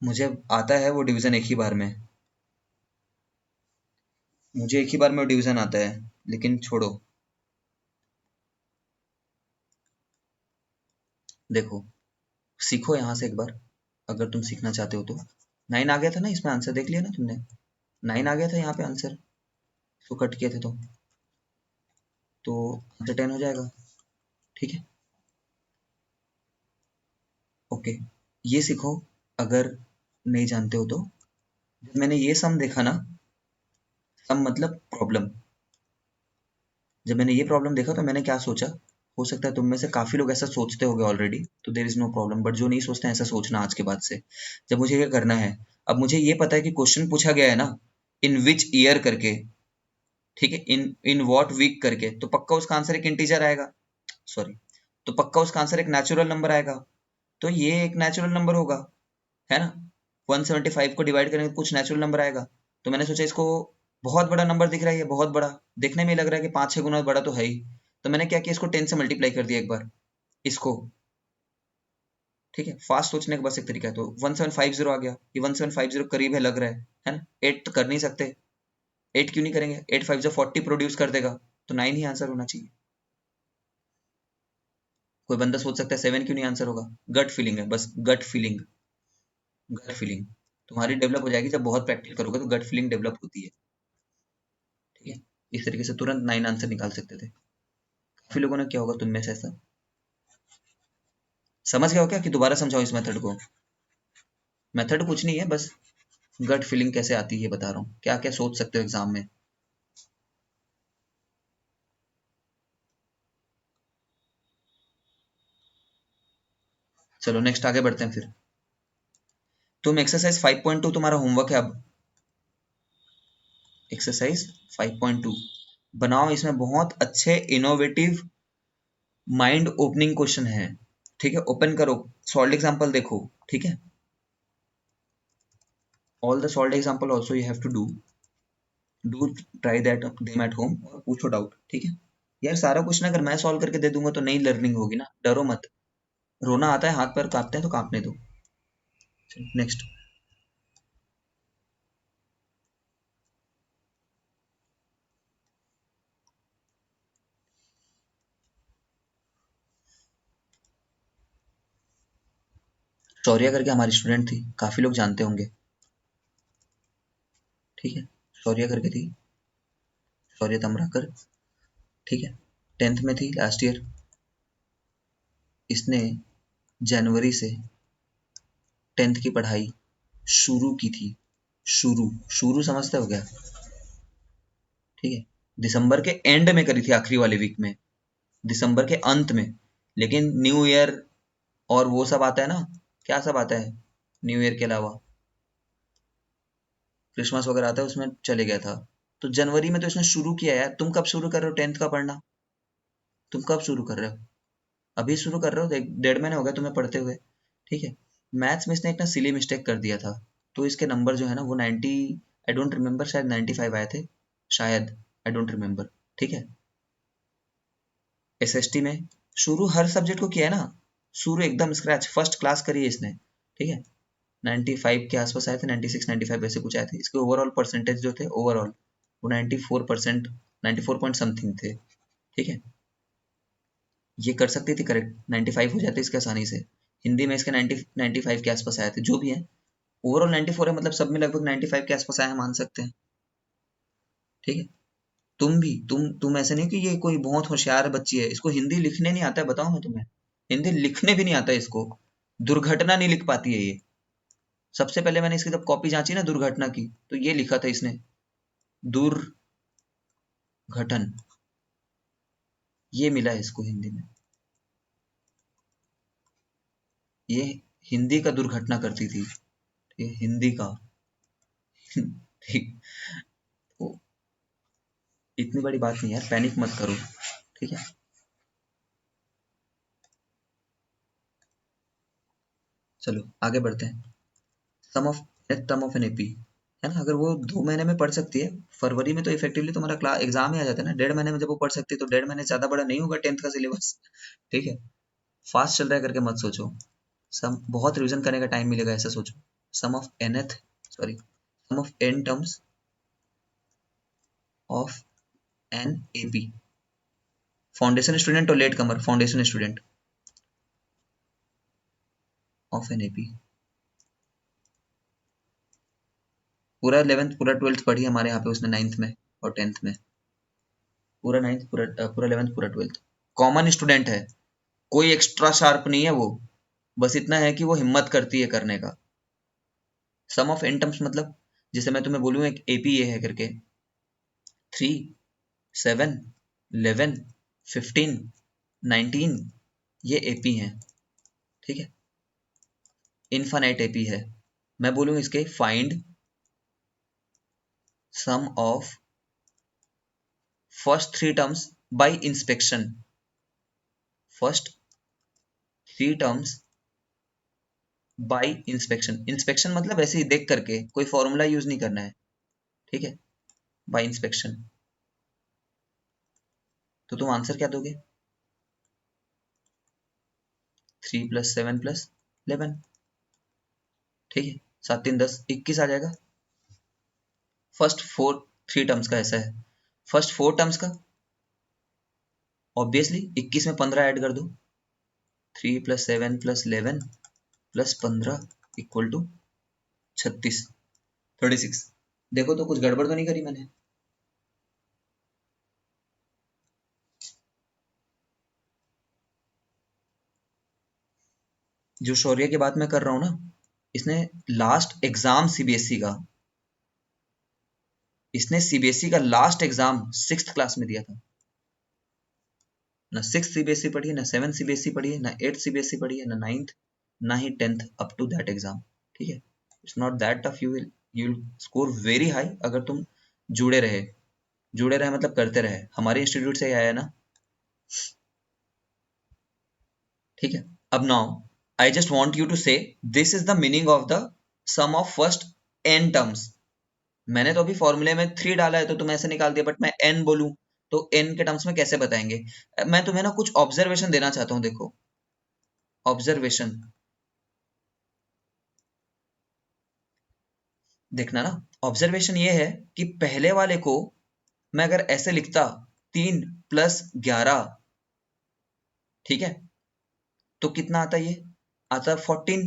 मुझे आता है वो डिवीजन एक ही बार में, मुझे एक ही बार में डिवीजन आता है, लेकिन छोड़ो। देखो, सीखो यहाँ से एक बार, अगर तुम सीखना चाहते हो तो। 9 आ गया था ना इसमें आंसर, देख लिया ना तुमने? 9 आ गया था यहाँ पे आंसर, इसको कट किए थे तो। तो आंसर 10 हो जाएगा। ठीक है, ओके। ये सीखो अगर नहीं जानते हो तो। जब मैंने ये सम देखा ना, सम मतलब प्रॉब्लम, जब मैंने ये प्रॉब्लम देखा तो मैंने क्या सोचा, हो सकता है तुम में से काफी लोग ऐसा सोचते होगे ऑलरेडी, तो there is no problem, but जो नहीं सोचते हैं ऐसा सोचना आज के बाद से। जब मुझे ये करना है, अब मुझे ये पता है कि क्वेश्चन पूछा गया है ना, इन विच ईयर करके, ठीक है, इन इन व्हाट वीक करके, तो पक्का उसका आंसर एक इंटीजर आएगा, सॉरी, तो पक्का उसका आंसर एक नेचुरल नंबर आएगा। तो ये एक नेचुरल नंबर होगा, है ना। 175 को डिवाइड करेंगे तो कुछ नेचुरल नंबर आएगा। तो मैंने सोचा इसको, बहुत बड़ा नंबर दिख रहा है, ये बहुत बड़ा देखने में ही लग रहा है कि 5-6 गुना बड़ा तो है ही। तो मैंने क्या किया, इसको 10 से मल्टीप्लाई कर दिया एक बार इसको। ठीक है, फास्ट सोचने का बस एक तरीका है। तो 1750 आ गया, ये 1750 करीब है लग रहा है ना। 8 तो कर नहीं सकते, 8 क्यों नहीं करेंगे, 8 5 जो 40 प्रोड्यूस कर देगा, तो 9 ही आंसर होना चाहिए। कोई बंदा सोच सकता है 7 क्यों नहीं आंसर होगा, गट फीलिंग है बस, गट फीलिंग। गट फीलिंग तुम्हारी डेवलप हो जाएगी, जब बहुत प्रैक्टिस करोगे तो गट फीलिंग डेवलप होती है। ठीक है, इस तरीके से तुरंत 9 आंसर निकाल सकते थे। काफी लोगों ने, क्या होगा तुम में से ऐसा, समझ गए हो क्या कि दोबारा समझाओ इस मेथड को। मेथड कुछ नहीं है, बस गट फीलिंग कैसे आती है बता रहा हूँ, क्या क्या सोच सकते हो एग्जाम में। चलो नेक्स्ट आगे बढ़ते हैं फिर। तुम एक्सरसाइज 5.2 तुम्हारा होमवर्क है अब। एक्सरसाइज 5.2 बनाओ, इसमें बहुत अच्छे इनोवेटिव माइंड ओपनिंग क्वेश्चन है। ठीक है, ओपन करो, सॉल्व एग्जांपल देखो। ठीक है, all the solve example also you have to do try that them at home, और पूछो डाउट। ठीक है यार, सारा क्वेश्चन अगर मैं सॉल्व करके दे दूंगा तो नई लर्निंग होगी ना, डरो मत। रोना आता है, हाथ पैर कांपते हैं तो कांपने दो। नेक्स्ट, शौर्या करके हमारी स्टूडेंट थी, काफी लोग जानते होंगे। ठीक है, शौर्या करके थी, शौर्य तमराकर। ठीक है, 10th में थी लास्ट ईयर। इसने जनवरी से 10th की पढ़ाई शुरू की थी। शुरू, शुरू समझते हो क्या। ठीक है, दिसंबर के एंड में करी थी, आखिरी वाले वीक में, दिसंबर के अंत में। लेकिन न्यू ईयर और वो सब आता है ना, क्या सब आता है न्यू ईयर के अलावा, क्रिसमस वगैरह आता है, उसमें चले गया था। तो जनवरी में तो इसने शुरू किया यार। तुम कब शुरू कर रहे हो 10th का पढ़ना, तुम कब शुरू कर रहे हो, अभी शुरू कर रहे हो, 1.5 महीने हो गए तुम्हें पढ़ते हुए। ठीक है, मैथ्स में इसने एक ना सिली मिस्टेक कर दिया था, तो इसके नंबर जो है ना वो 90, आई डोंट रिमेम्बर, शायद 95 आए थे, शायद, आई डोंट रिमेम्बर। ठीक है, एसएसटी में शुरू हर सब्जेक्ट को किया है ना, शुरू एकदम स्क्रैच, फर्स्ट क्लास करी है इसने। ठीक है, 95 के आसपास आए थे, 96 95 ऐसे कुछ आए थे। इसके ओवरऑल परसेंटेज जो थे ओवरऑल, वो 94%, 94 पॉइंट समथिंग थे। ठीक है, ये कर सकती थी करेक्ट, 95 हो जाते इसके आसानी से। हिंदी में इसके 90 95 के आसपास आए थे, जो भी है ओवरऑल 94 है, मतलब सब में लगभग 95 के आसपास आए, मान सकते हैं। ठीक है, तुम भी, तुम ऐसे नहीं कि ये कोई बहुत होशियार बच्ची है, इसको हिंदी लिखने नहीं आता है, बताओ मैं तुम्हें, हिंदी लिखने भी नहीं आता है इसको, दुर्घटना नहीं लिख पाती है ये। सबसे पहले मैंने इसकी जब कॉपी जांची ना दुर्घटना की, तो ये लिखा था इसने, दुर्घटन, ये मिला है इसको हिंदी में, ये हिंदी का दुर्घटना करती थी, ये हिंदी का। ठीक, तो इतनी बड़ी बात नहीं यार, पैनिक मत करो। ठीक है, चलो आगे बढ़ते हैं। Sum of term of N AP, है ना, अगर वो 2 महीने में पढ़ सकती है, फरवरी में तो इफेक्टिवली तुम्हारा क्लास एग्जाम ही आ जाता है ना, 1.5 महीने में जब वो पढ़ सकती है, तो 1.5 महीने से ज्यादा बड़ा नहीं होगा 10th का सिलेबस। ठीक है, फास्ट चल रहा है करके मत सोचो, सम बहुत रिवीजन करने का टाइम मिलेगा ऐसा सोचो। Sum of nth, sorry, sum of N terms of N AP, foundation student और latecomer, foundation student of N AP, पूरा 11th पूरा 12th पढ़ी हमारे यहाँ पे उसने 9th में और 10th में। पूरा 9th पूरा 11th पूरा 12th कॉमन स्टूडेंट है, कोई एक्स्ट्रा शार्प नहीं है वो, बस इतना है कि वो हिम्मत करती है करने का। सम ऑफ एन टर्म्स मतलब जैसे मैं तुम्हें बोलूँ एक एपी ये है करके 3 7 11 15 19 ये एपी हैं, ठीक है, इनफाइनाइट एपी है। मैं बोलूँ इसके find sum of first 3 terms by inspection, first 3 terms by inspection. Inspection मतलब ऐसे ही देख करके, कोई फॉर्मूला यूज नहीं करना है, ठीक है, बाय इंस्पेक्शन। तो तुम आंसर क्या दोगे? 3 + 7 + 11, ठीक है, 7 3 10 21 आ जाएगा। फर्स्ट 3 टर्म्स का ऐसा है, फर्स्ट 4 टर्म्स का ऑब्वियसली 21 में 15 ऐड कर दो, 3 + 7 + 11 + 15 = 36 36। देखो तो कुछ गड़बड़ तो नहीं करी मैंने? जो शौर्य की बात मैं कर रहा हूँ ना, इसने लास्ट एग्जाम सीबीएसई का, इसने सीबीएसई का लास्ट एग्जाम 6th क्लास में दिया था। ना 6th सीबीएसई पढ़ी है, ना 7th सीबीएसई पढ़ी है, ना 8th सीबीएसई पढ़ी है, ना 9th, ना ही 10th up to that exam, ठीक है। It's not that tough, you will score very high अगर तुम जुड़े रहे। जुड़े रहे मतलब करते रहे, हमारे इंस्टीट्यूट से ही आया है ना, ठीक है। अब now I just want you to say this is the meaning of the sum of first n terms. मैंने तो अभी फॉर्मूले में 3 डाला है तो तुम ऐसे निकाल दिया, बट मैं n बोलूं तो n के टर्म्स में कैसे बताएंगे? मैं तुम्हें ना कुछ ऑब्जर्वेशन देना चाहता हूं, देखो ऑब्जर्वेशन देखना ना। ऑब्जर्वेशन ये है कि पहले वाले को मैं अगर ऐसे लिखता 3 + 11, ठीक है, तो कितना आता? ये आता 14,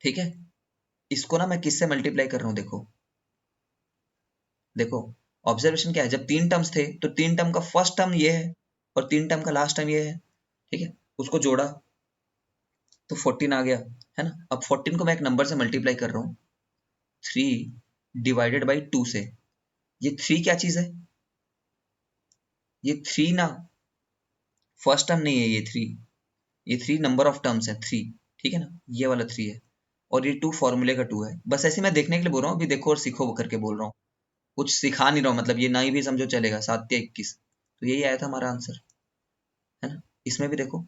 ठीक है। इसको ना मैं किससे मल्टीप्लाई कर रहा हूं, देखो देखो। ऑब्जर्वेशन क्या है, जब 3 टर्म्स थे तो 3 टर्म का फर्स्ट टर्म ये है और 3 टर्म का लास्ट टर्म ये है, ठीक है, उसको जोड़ा तो 14 आ गया, है ना। अब 14 को मैं एक नंबर से मल्टीप्लाई कर रहा हूँ 3/2 से। ये 3 क्या चीज है? ये 3 ना फर्स्ट टर्म नहीं है, ये 3 नंबर ऑफ टर्म्स है 3, ठीक है ना, ये वाला 3 है और ये 2 फॉर्मूले का 2 है। बस ऐसे मैं देखने के लिए बोल रहा हूँ, अभी देखो और सीखो करके बोल रहा हूँ, कुछ सिखा नहीं रहा हूँ, मतलब ये नहीं भी समझो चलेगा। 7 या 21, तो यही आया था हमारा आंसर, है ना। इसमें भी देखो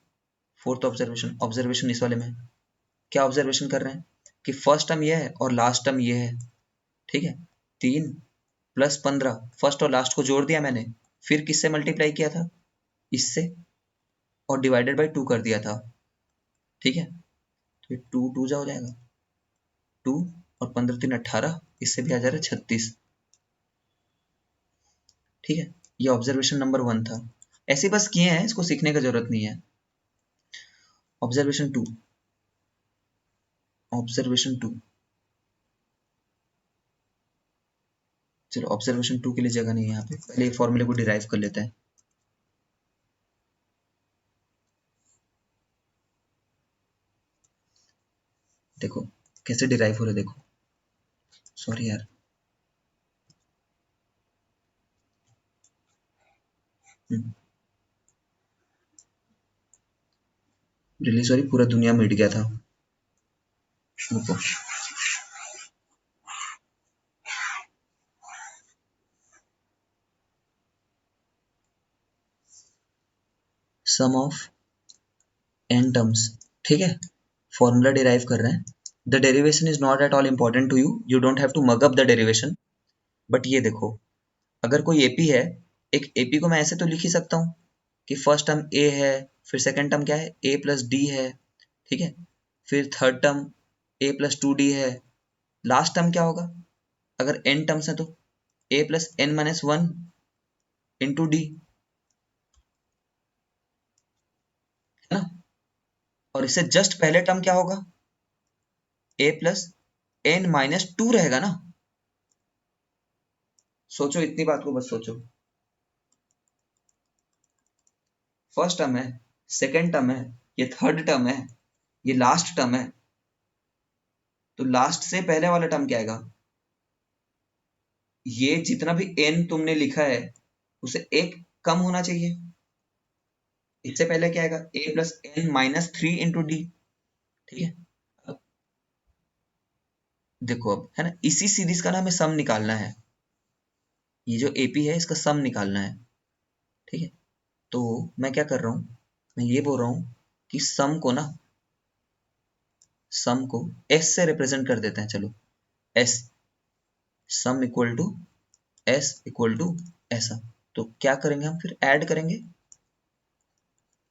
फोर्थ ऑब्जर्वेशन, ऑब्जर्वेशन इस वाले में क्या ऑब्जर्वेशन कर रहे हैं कि फर्स्ट टर्म ये है और लास्ट टर्म ये है, ठीक है। 3 + 15, फर्स्ट और लास्ट को जोड़ दिया मैंने, फिर किससे मल्टीप्लाई किया था? इससे, और डिवाइडेड बाई 2 कर दिया था, ठीक है। तो 2 2 जा हो जाएगा 2 और 15 3 18, इससे भी आ जा रहा है 36, ठीक है। ये ऑब्जर्वेशन नंबर 1 था। ऐसे बस किए हैं, इसको सीखने का जरूरत नहीं है। ऑब्जर्वेशन 2, ऑब्जर्वेशन 2, चलो ऑब्जर्वेशन 2 के लिए जगह नहीं है यहाँ पे, पहले फॉर्मूले को डिराइव कर लेते हैं। देखो कैसे डिराइव हो रहा है, देखो, सॉरी यार, रियली सॉरी, पूरा दुनिया मिट गया था, रुको। सम ऑफ n टर्म्स, ठीक है, फॉर्मूला डिराइव कर रहे हैं। The derivation is not at all important to you, you don't have to mug up the derivation. But ये देखो, अगर कोई एपी है, एक एपी को मैं ऐसे तो लिख ही सकता हूँ कि फर्स्ट टर्म ए है, फिर सेकंड टर्म क्या है, a + d है, ठीक है, फिर थर्ड टर्म a + 2d है, लास्ट टर्म क्या होगा? अगर n टर्म्स है तो a + n - 1 इंटू डी, है ना। और इससे जस्ट पहले टर्म क्या होगा? a + n - 2 रहेगा ना। सोचो, इतनी बात को बस सोचो, फर्स्ट टर्म है, सेकेंड टर्म है, ये थर्ड टर्म है, ये लास्ट टर्म है। तो लास्ट से पहले वाला टर्म क्या आएगा? ये जितना भी n तुमने लिखा है उसे एक कम होना चाहिए। इससे पहले क्या आएगा? a plus N minus three into d. ठीक है, अब देखो, अब है ना, इसी सीरीज का ना हमें सम निकालना है। ये जो AP है इसका सम निकालना है। ठीक है, तो मैं क्या कर रहा हूं, मैं ये बोल रहा हूं कि सम को ना, सम को s से रिप्रेजेंट कर देते हैं। चलो, s, sum equal to s equal to ऐसा। तो क्या करेंगे हम? फिर ऐड करेंगे,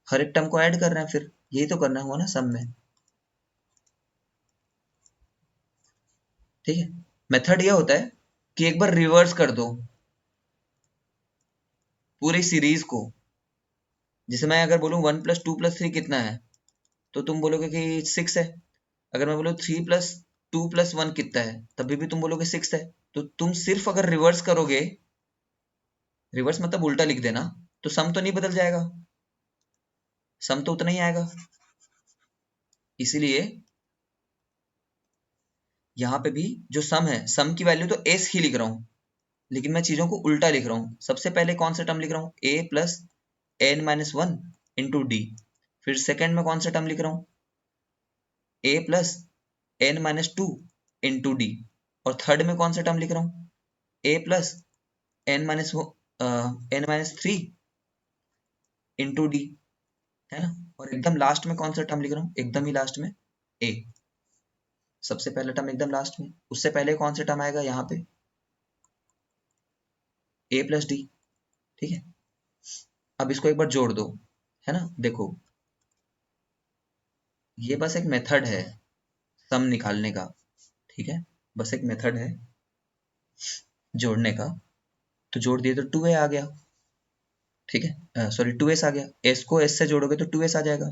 हर एक टर्म को ऐड कर रहे हैं, फिर यही तो करना हुआ ना सम में। ठीक है, मेथड ये होता है कि एक बार रिवर्स कर दो पूरी सीरीज को। जैसे मैं अगर बोलूं 1 + 2 + 3 कितना है, तो तुम बोलोगे कि 6 है। अगर मैं बोलूं 3 + 2 + 1 कितना है, तभी भी तुम बोलोगे 6 है। तो तुम सिर्फ अगर रिवर्स करोगे, रिवर्स मतलब उल्टा लिख देना, तो सम तो नहीं बदल जाएगा, सम तो उतना ही आएगा। इसीलिए यहाँ पे भी जो सम है, सम की वैल्यू तो s ही लिख रहा हूँ, लेकिन मैं चीजों को उल्टा लिख रहा हूँ। सबसे पहले कौन सा टर्म लिख रहा हूँ? a plus N minus one into d. फिर सेकेंड में कौन सा टर्म लिख रहा हूँ? a plus N minus two into d. और थर्ड में कौन सा टर्म लिख रहा हूँ? a plus N minus three into d, है ना। और एकदम लास्ट में कौन सा टर्म लिख रहा हूँ? एकदम ही लास्ट में a। सबसे पहला टर्म एकदम लास्ट में, उससे पहले कौन सा टर्म आएगा यहाँ पे? a plus D. ठीक है, अब इसको एक बार जोड़ दो, है ना। देखो, ये बस एक मेथड है सम निकालने का। ठीक है, बस एक मेथड है जोड़ने का। तो जोड़ दिए तो 2a आ गया। ठीक है, सॉरी 2s आ गया। s को s से जोड़ोगे तो 2s आ जाएगा।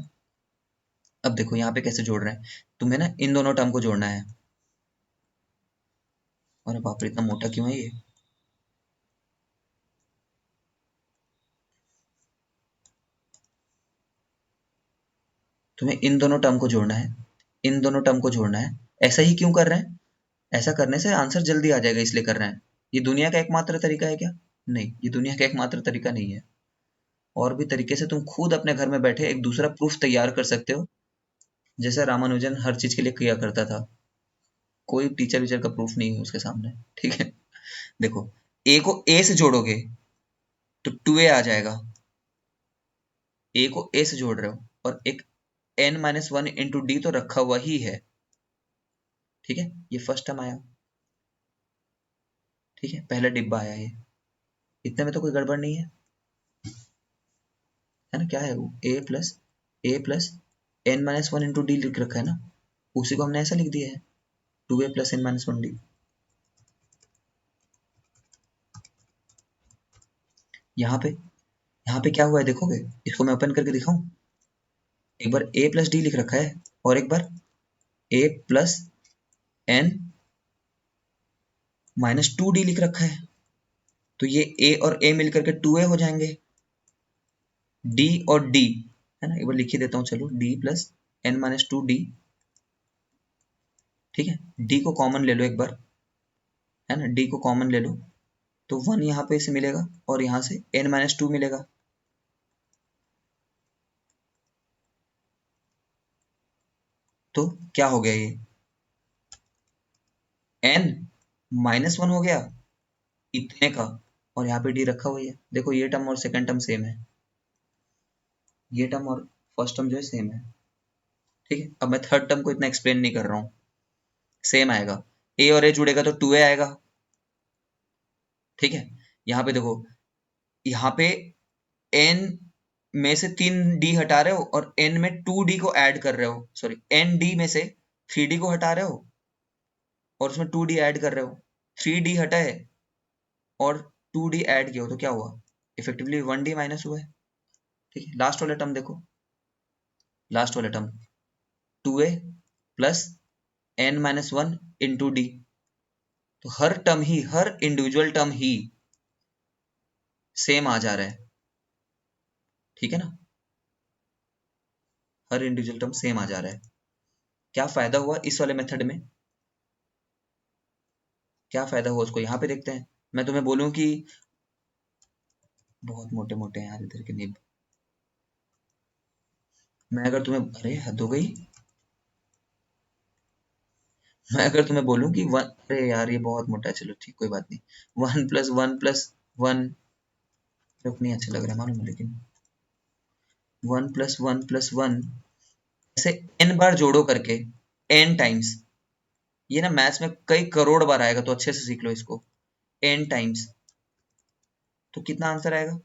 अब देखो यहाँ पे कैसे जोड़ रहे हैं, तुम्हें ना इन दोनों टर्म को जोड़ना है। अरे बाप रे, इतना मोटा क्यों है ये? तुम्हें इन दोनों टर्म को जोड़ना है, इन दोनों टर्म को जोड़ना है। ऐसा ही क्यों कर रहे हैं? ऐसा करने से आंसर जल्दी आ जाएगा, इसलिए कर रहे हैं। ये दुनिया का एकमात्र तरीका है क्या? नहीं, ये दुनिया का एकमात्र तरीका नहीं है। और भी तरीके से तुम खुद अपने घर में बैठे एक दूसरा प्रूफ तैयार कर सकते हो, जैसे रामानुजन हर चीज के लिए किया करता था। कोई टीचर वीचर का प्रूफ नहीं है उसके सामने। ठीक है, देखो, ए को ए से जोड़ोगे तो 2a आ जाएगा। ए को ए से जोड़ रहे हो, और एक n-1 इंटू डी तो रखा हुआ ही है। ठीक है, ये फर्स्ट टर्म आया। ठीक है, पहला डिब्बा आया ये। इतने में तो कोई गड़बड़ नहीं है, है ना। क्या है वो? ए प्लस n-1 इंटू डी लिख रखा है ना, उसी को हमने ऐसा लिख दिया है, 2a प्लस n-1 डी। यहाँ पे क्या हुआ है देखोगे? इसको मैं ओपन करके दिखाऊं? एक बार a प्लस डी लिख रखा है, और एक बार a प्लस n-2 डी लिख रखा है। तो ये a और a मिलकर के 2a हो जाएंगे। d और d, है ना, एक बार लिख ही देता हूँ। चलो, d प्लस n-2 डी। ठीक है, d को कॉमन ले लो एक बार, है ना, d को कॉमन ले लो, तो 1 यहाँ पे से मिलेगा और यहाँ से n-2 मिलेगा। तो क्या हो गया? ये n-1 हो गया इतने का, और यहाँ पे d रखा हुआ है। देखो, ये टर्म और सेकंड टर्म सेम है, ये टर्म और फर्स्ट टर्म जो है सेम है। ठीक है, अब मैं थर्ड टर्म को इतना एक्सप्लेन नहीं कर रहा हूँ, सेम आएगा। a और a जुड़ेगा तो 2a आएगा। ठीक है, यहाँ पे देखो, यहाँ पे n में से 3d हटा रहे हो और n में 2d को ऐड कर रहे हो। सॉरी, nd में से 3d को हटा रहे हो और उसमें 2d ऐड कर रहे हो। 3d हटा है और 2d ऐड किया हो, तो क्या हुआ? इफेक्टिवली 1d माइनस हुआ है। ठीक है, लास्ट वाला टर्म देखो, लास्ट वाला term 2a plus n-1 into D. तो हर टर्म ही, हर इंडिविजुअल टर्म ही सेम आ जा रहा है। ठीक है ना। हर इंडिविजुअल टर्म सेम आ जा रहा है। क्या फायदा हुआ इस वाले मेथड में, क्या फायदा हुआ उसको यहाँ पे देखते हैं। मैं तुम्हें बोलूं कि बहुत मोटे मोटे हैं यार इधर के निब। मैं अगर तुम्हें, अरे हद हो गई, मैं अगर तुम्हें बोलूं कि वन, अरे यार ये बहुत मोटा है, चलो ठीक कोई बात नहीं। 1 + 1 + 1 रुक नहीं अच्छा लग रहा है मालूम है, लेकिन 1 + 1 + 1 ऐसे n बार जोड़ो करके, n टाइम्स, ये ना मैथ्स में कई करोड़ बार आएगा तो अच्छे से सीख लो इसको। n टाइम्स तो कितना आंसर आएगा,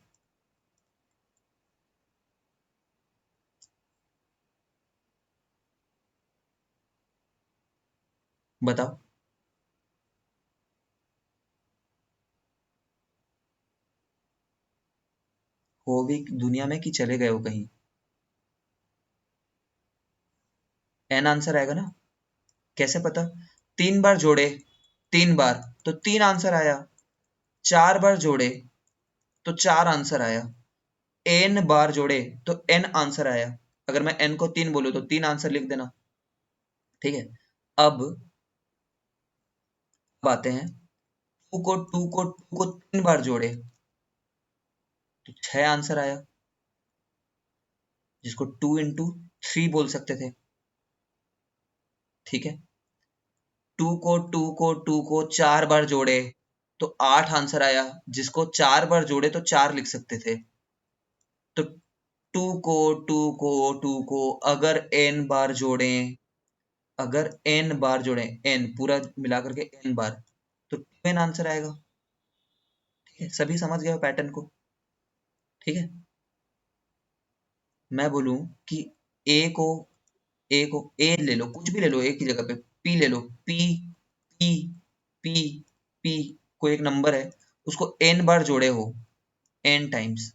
बताओ। हो भी दुनिया में कि चले गए हो कहीं, n आंसर आएगा ना। कैसे पता, 3 बार जोड़े, 3 बार तो 3 आंसर आया, 4 बार जोड़े तो 4 आंसर आया, n बार जोड़े तो n आंसर आया। अगर मैं n को 3 बोलूं तो 3 आंसर लिख देना, ठीक है। अब आते हैं, टू को 3 बार जोड़े तो 6 आंसर आया, जिसको 2 × 3 बोल सकते थे, ठीक है। टू को 4 बार जोड़े तो 8 आंसर आया, जिसको 4 बार जोड़े तो 4 लिख सकते थे। तो टू को अगर n बार जोड़े, अगर n बार जोड़े, n पूरा मिला करके n बार, तो 2n आंसर आएगा, ठीक है। सभी समझ गए हो पैटर्न को, ठीक है। मैं बोलूं कि a को a ले लो, कुछ भी ले लो, a की जगह पे p ले लो, p p p p कोई एक नंबर है, उसको n बार जोड़े हो, n टाइम्स,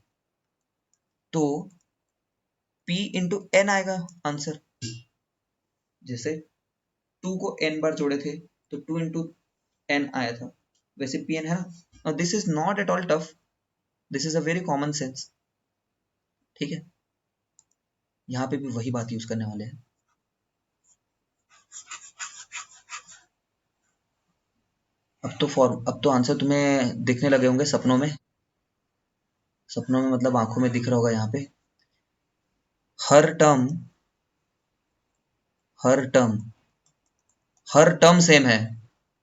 तो p इंटू n आएगा आंसर। जैसे 2 को n बार जोड़े थे तो 2 × n आया था, वैसे pn है ना। This is not at all tough, this is a very common sense, ठीक है। यहाँ पे भी वही बात यूज करने वाले हैं। अब तो आंसर तुम्हें दिखने लगे होंगे सपनों में, सपनों में मतलब आंखों में दिख रहा होगा यहाँ पे। हर टर्म, हर टर्म, हर टर्म सेम है,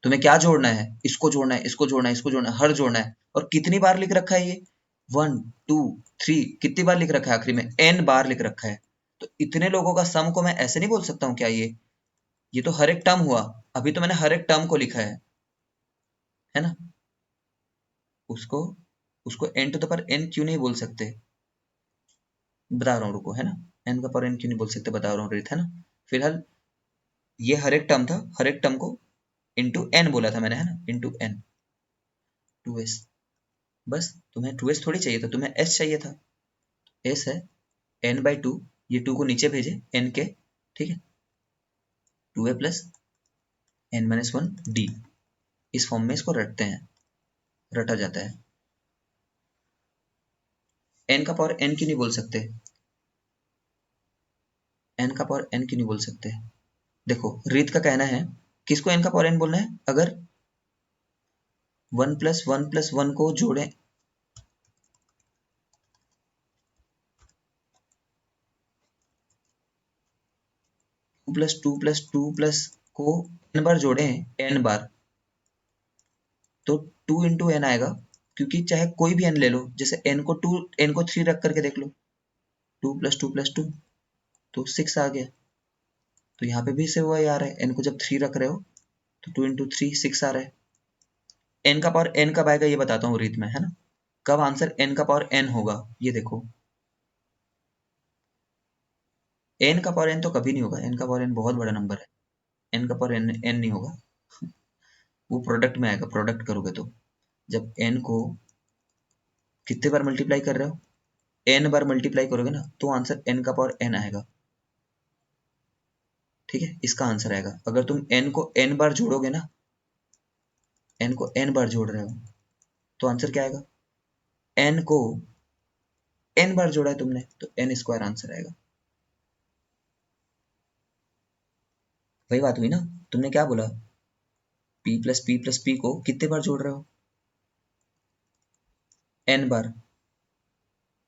तुम्हें क्या जोड़ना है, इसको जोड़ना है, इसको जोड़ना है, इसको जोड़ना है, हर जोड़ना है। और कितनी बार लिख रखा है ये, 1 2 3, कितनी बार लिख रखा है, आखिरी में n बार लिख रखा है। तो इतने लोगों का सम को मैं ऐसे नहीं बोल सकता हूँ क्या, ये तो हर एक टर्म हुआ, अभी तो मैंने हर एक टर्म को लिखा है ना। उसको उसको n to the power n क्यों नहीं बोल सकते, बता रहा हूँ रुको, है ना। n का पावर n क्यों नहीं बोल सकते, बता रहा हूँ रीत, है ना। फिलहाल ये हर एक टर्म था, हर एक टर्म को इंटू n बोला था मैंने, है ना, इंटू n, 2s। बस तुम्हें 2s थोड़ी चाहिए था, तुम्हें s चाहिए था। s है n/2, ये 2 को नीचे भेजे n के, ठीक है, 2a प्लस n-1 d, इस फॉर्म में इसको रटते हैं, रटा जाता है। n का पावर n क्यों नहीं बोल सकते, n का पावर n क्यों नहीं बोल सकते। देखो रीत का कहना है, किसको n का पावर n बोलना है, अगर 1 + 1 + 1 को जोड़े, 2 + 2 + 2 को n बार जोड़े, n बार, तो 2 × n आएगा, क्योंकि चाहे कोई भी n ले लो, जैसे n को 2, n को 3 रख करके देख लो, 2 + 2 + 2 तो 6 आ गया। तो यहाँ पे भी से वही आ रहा है, n को जब 3 रख रहे हो तो 2 × 3 6 आ रहा है। n का पावर n कब आएगा ये बताता हूँ रीत में, है ना। कब आंसर n का पावर n होगा, ये देखो, n का पावर n तो कभी नहीं होगा, n का पावर n बहुत बड़ा नंबर है, n का पावर n नहीं होगा। वो प्रोडक्ट में आएगा, प्रोडक्ट करोगे तो, जब n को कितने बार मल्टीप्लाई कर रहे हो, n बार मल्टीप्लाई करोगे ना, तो आंसर n का पावर n आएगा, ठीक है। इसका आंसर आएगा, अगर तुम n को n बार जोड़ोगे ना, n को n बार जोड़ रहे हो तो आंसर क्या आएगा, n को n बार जोड़ा है तुमने तो n² आंसर आएगा। वही बात हुई ना, तुमने क्या बोला, प्लस पी को कितने बार जोड़ रहे हो, n बार,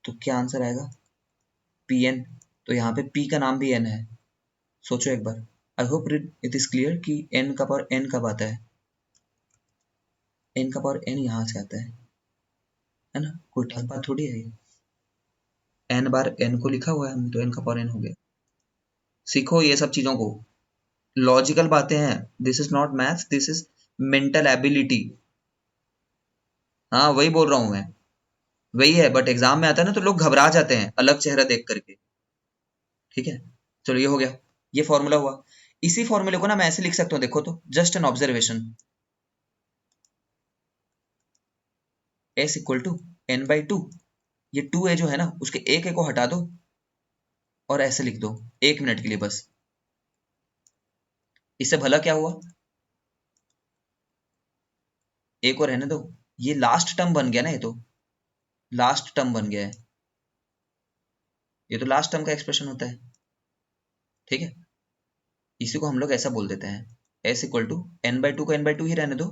तो क्या आंसर आएगा, pn। तो यहाँ पे p का नाम भी n है, सोचो एक बार। I hope it is clear कि n का पावर n कब आता है, n का पावर n यहाँ से आता है ना, कोई टफ बात थोड़ी है ये। n बार n को लिखा हुआ है हमने, तो n का पावर n हो गया। सीखो ये सब चीजों को, लॉजिकल बातें हैं, this is not maths, this is mental ability. हाँ वही बोल रहा हूँ मैं, वही है, बट एग्जाम में आता है ना तो लोग घबरा जाते हैं अलग चेहरा देख करके। ठीक है, चलो ये हो गया, ये फॉर्मूला हुआ। इसी फॉर्मूले को ना मैं ऐसे लिख सकता हूँ, देखो तो, just an observation, s equal to n/2। ये 2a जो है ना, उसके एक a को हटा दो और ऐसे लिख दो, 1 मिनट के लिए बस। इससे भला क्या हुआ, a को रहने दो, ये लास्ट टर्म बन गया ना, ये तो लास्ट टर्म बन गया है, ये तो लास्ट टर्म का एक्सप्रेशन होता है। ठीक है, इसी को हम लोग ऐसा बोल देते हैं, s इक्वल टू n/2 को n/2 ही रहने दो,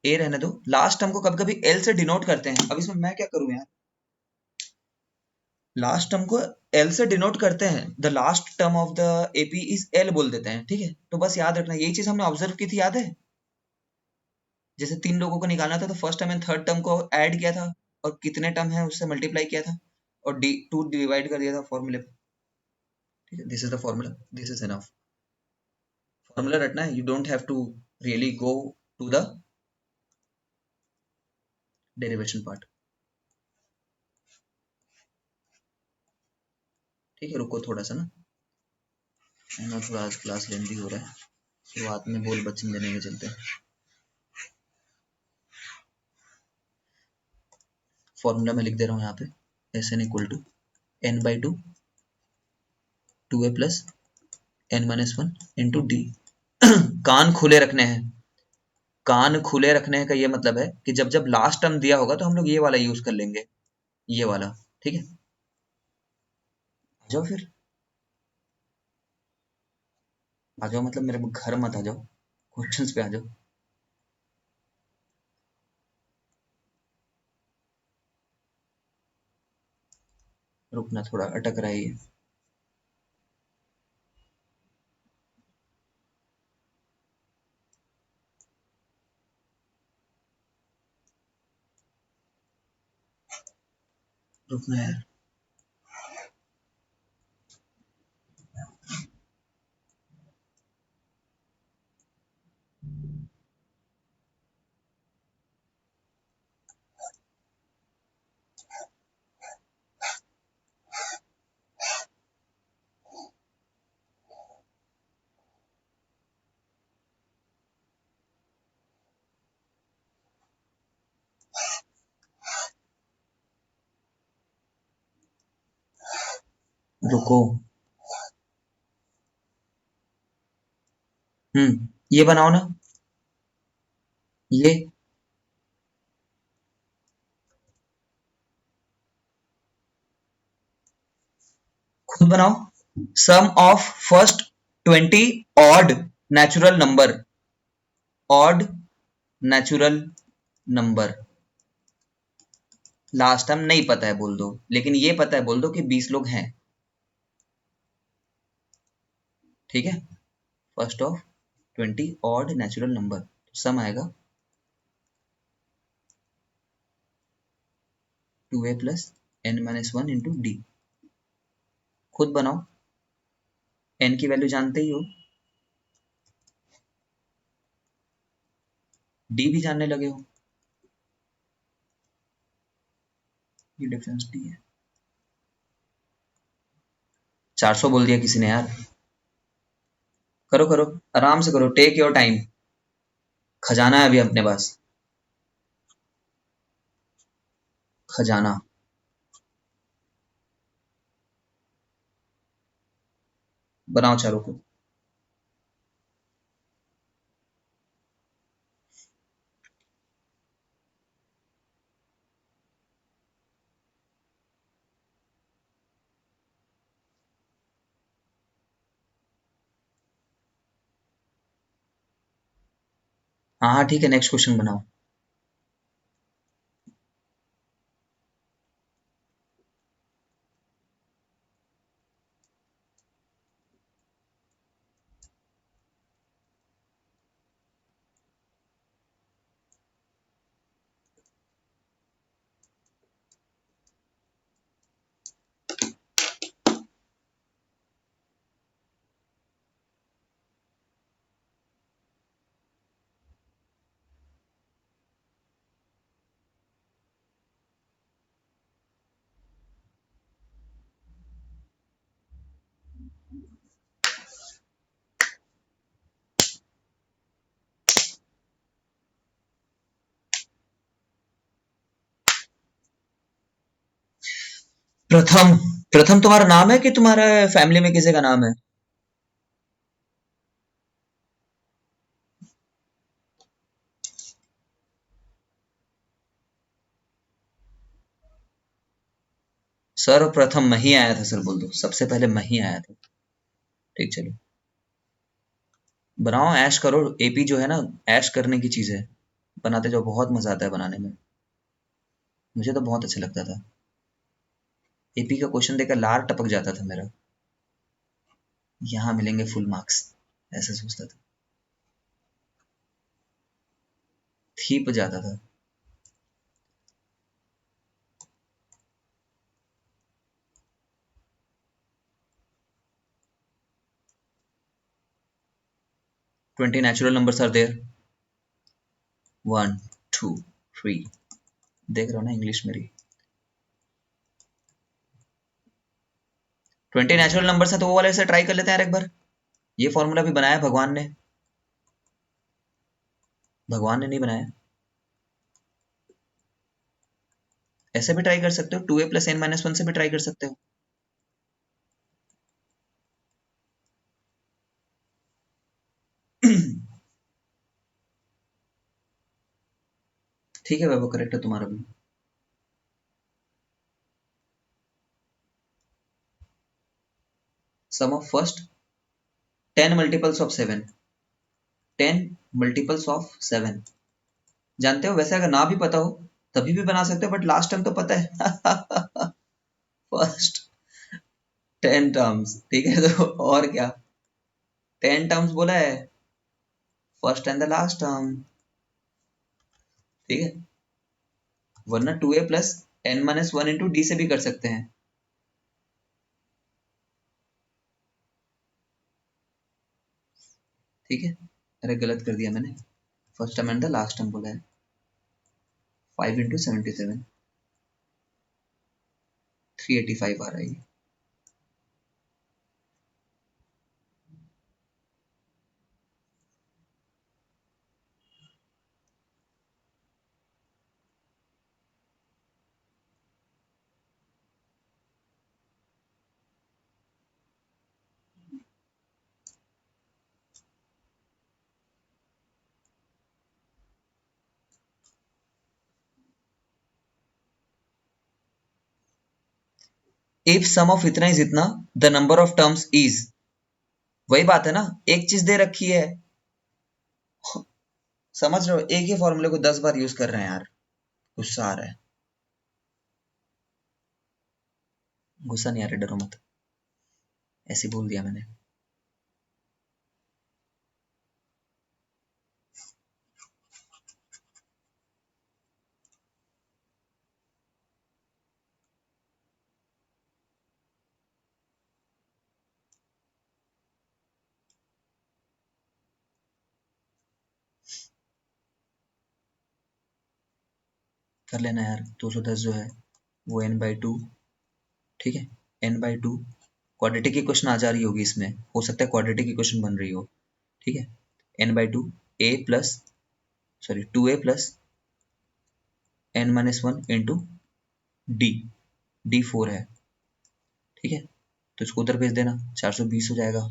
a रहने दो, लास्ट टर्म को कभी कभी l से डिनोट करते हैं। अब इसमें मैं क्या करूं यार, लास्ट टर्म को l से डिनोट करते हैं, the last term of the AP is l बोल देते हैं। ठीक है, तो बस याद रखना, यही चीज हमने ऑब्जर्व की थी, याद है, जैसे 3 लोगों को निकालना था तो first term and third term को ऐड किया था, और कितने टर्म है उससे मल्टीप्लाई किया था, और डी 2 डिवाइड कर दिया था फॉर्मूले पे। ठीक है, this is the formula, this is enough. Formula रटना है, you don't have to really go to the derivation part. ठीक है, रुको थोड़ा सा ना, ना थोड़ा आज क्लास लेंदी हो रहा है, शुरुआत में बोल बच्चन देने के चलते हैं। फॉर्मूला में लिख दे रहा हूँ यहाँ पे, S N equal to n/2 2a plus n-1 into D. कान खुले रखने हैं, कान खुले रखने का ये मतलब है कि जब जब लास्ट टर्म दिया होगा तो हम लोग ये वाला यूज कर लेंगे, ये वाला। ठीक है, आ जाओ फिर, आ जाओ, मतलब मेरे घर मत आ जाओ, क्वेश्चंस पे आ जाओ। रुकना, थोड़ा अटक रहा है ये। रुकना यार, रुको। ये बनाओ ना, ये खुद बनाओ, sum of first 20 odd natural number, odd natural number. Last time नहीं पता है बोल दो, लेकिन ये पता है बोल दो कि 20 लोग हैं। ठीक है, first of 20 odd natural number, sum आएगा 2a plus n-1 into D. खुद बनाओ, n की वैल्यू जानते ही हो, डी भी जानने लगे हो, ये डिफरेंस डी है। 400 बोल दिया किसी ने यार, करो करो, आराम से करो, टेक योर टाइम, खजाना है अभी अपने पास, खजाना। बनाओ चारों को। हाँ हाँ ठीक है, नेक्स्ट क्वेश्चन बनाओ। प्रथम, प्रथम तुम्हारा नाम है कि तुम्हारे फैमिली में किसी का नाम है? सर्वप्रथम मैं ही आया था सर, बोल दो, सबसे पहले मैं ही आया था। ठीक, चलो बनाओ, ऐश करो। एपी जो है ना, ऐश करने की चीज है। बनाते जाओ, बहुत मजा आता है बनाने में। मुझे तो बहुत अच्छा लगता था। एपी का क्वेश्चन देकर लार टपक जाता था मेरा। यहाँ मिलेंगे फुल मार्क्स, ऐसा सोचता था। थीप जाता था। 20 नेचुरल नंबर्स आर देयर। 1 2 3। देख रहे हो ना इंग्लिश मेरी? 20 नेचुरल नंबर्स है तो वो वाले से ट्राई कर लेते हैं यार एक बार। ये फॉर्मूला भी बनाया भगवान ने। भगवान ने नहीं बनाया। ऐसे भी ट्राई कर सकते हो, 2a plus n minus one से भी ट्राई कर सकते हो। ठीक है वैभव, करेक्ट है तुम्हारा भी। Sum of first 10 multiples of 7। 10 multiples of 7 जानते हो? वैसे अगर ना भी पता हो तभी भी बना सकते हो, बट लास्ट टाइम तो पता है। फर्स्ट 10 टर्म्स, ठीक है तो और क्या, 10 टर्म्स बोला है, first and the last term. ठीक है, वरना 2a plus n minus one into D से भी कर सकते हैं। ठीक है, अरे गलत कर दिया मैंने, first term and the last term बोला है। 5 इंटू 77, 385 आ रहा है ये। इफ सम ऑफ इतना इज इतना, the number of terms is. वही बात है ना, एक चीज दे रखी है। समझ रहे हो, एक ही फॉर्मूले को 10 बार यूज कर रहे हैं यार। गुस्सा आ रहा है। गुस्सा नहीं आ रहा, डरो मत, ऐसे बोल दिया मैंने। कर लेना यार, 210 जो है वो n/2। ठीक है, n/2 क्वाड्रेटिक की क्वेश्चन आ जा रही होगी इसमें, हो सकता है क्वाड्रेटिक की क्वेश्चन बन रही हो। ठीक है, n/2 a plus, sorry 2a plus n minus one into D. D 4 है। ठीक है, तो इसको उधर भेज देना, 420 हो जाएगा।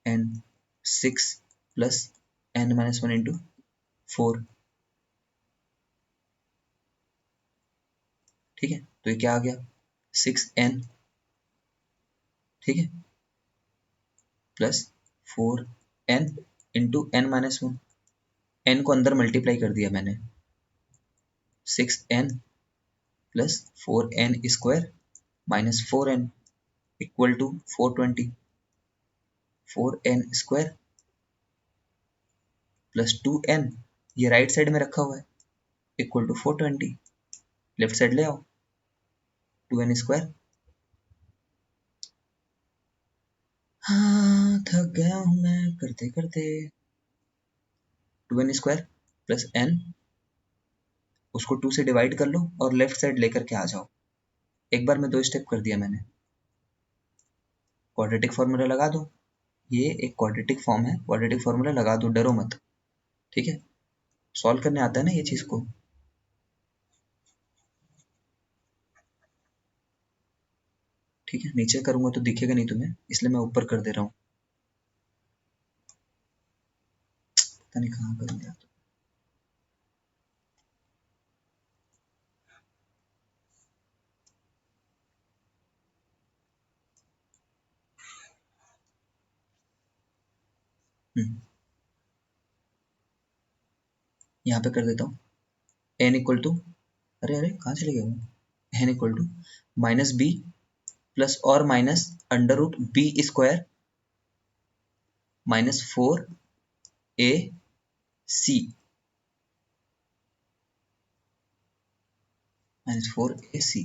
n 6 plus n minus one into 4। ठीक है, तो ये क्या आ गया, 6n। ठीक है, plus 4n into n minus one. n को अंदर मल्टीप्लाई कर दिया मैंने, 6n plus 4n square minus 4n equal to 420, 4n square plus 2n, ये राइट साइड में रखा हुआ है, इक्वल टू 420, लेफ्ट साइड ले आओ, 2n स्क्वायर। हाँ थक गया हूँ मैं करते करते। 2n स्क्वायर प्लस n, उसको 2 से डिवाइड कर लो और लेफ्ट साइड लेकर के आ जाओ। एक बार में 2 स्टेप कर दिया मैंने। क्वाड्रेटिक फार्मूला लगा दो, ये एक क्वाड्रेटिक फॉर्म है, क्वाड्रेटिक फार्मूला लगा दो, डरो मत, ठीक है। सॉल्व करने आता है ना ये चीज को। ठीक है, नीचे करूंगा तो दिखेगा नहीं तुम्हें, इसलिए मैं ऊपर कर दे रहा हूँ। पता नहीं कहाँ करूंगा तो। यहाँ पे कर देता हूँ n इक्वल टू, अरे अरे कहाँ चले गए वो, n equal to minus B plus और minus under root B square minus 4 A C minus 4 A C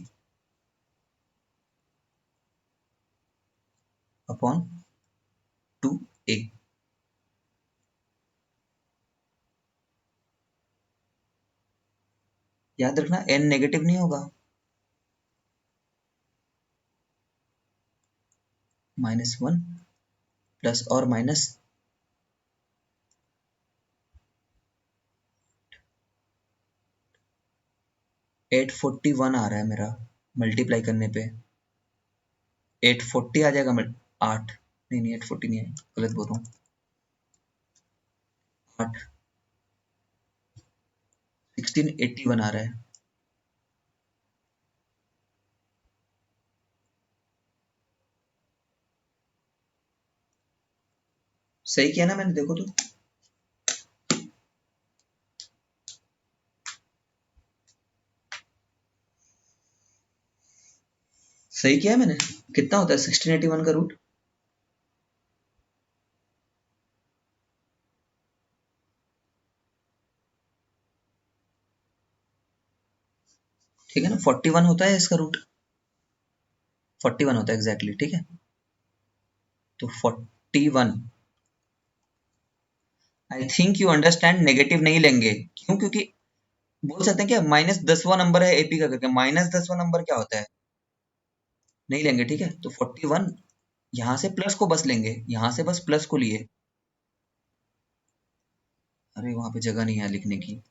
upon 2a। याद रखना n नेगेटिव नहीं होगा, -1 प्लस और माइनस 841 आ रहा है मेरा, मल्टीप्लाई करने पे 840 आ जाएगा, 8 नहीं नहीं 840 नहीं है, गलत बोल रहा हूँ, 8 1681 आ रहा है। सही किया ना मैंने, देखो तो। सही किया है मैंने। कितना होता है 1681 का रूट? ठीक है ना, 41 होता है इसका रूट, 41 होता है एग्जैक्टली, ठीक है। तो 41, I think you understand, negative नहीं लेंगे, क्यों? क्योंकि बोल सकते हैं क्या -10वां नंबर है एपी का करके, -10वां नंबर क्या होता है, नहीं लेंगे, ठीक है। तो 41 यहाँ से प्लस को बस लेंगे, यहाँ से बस प्लस को लिए, अरे वहां पे जगह नहीं है लिखने की।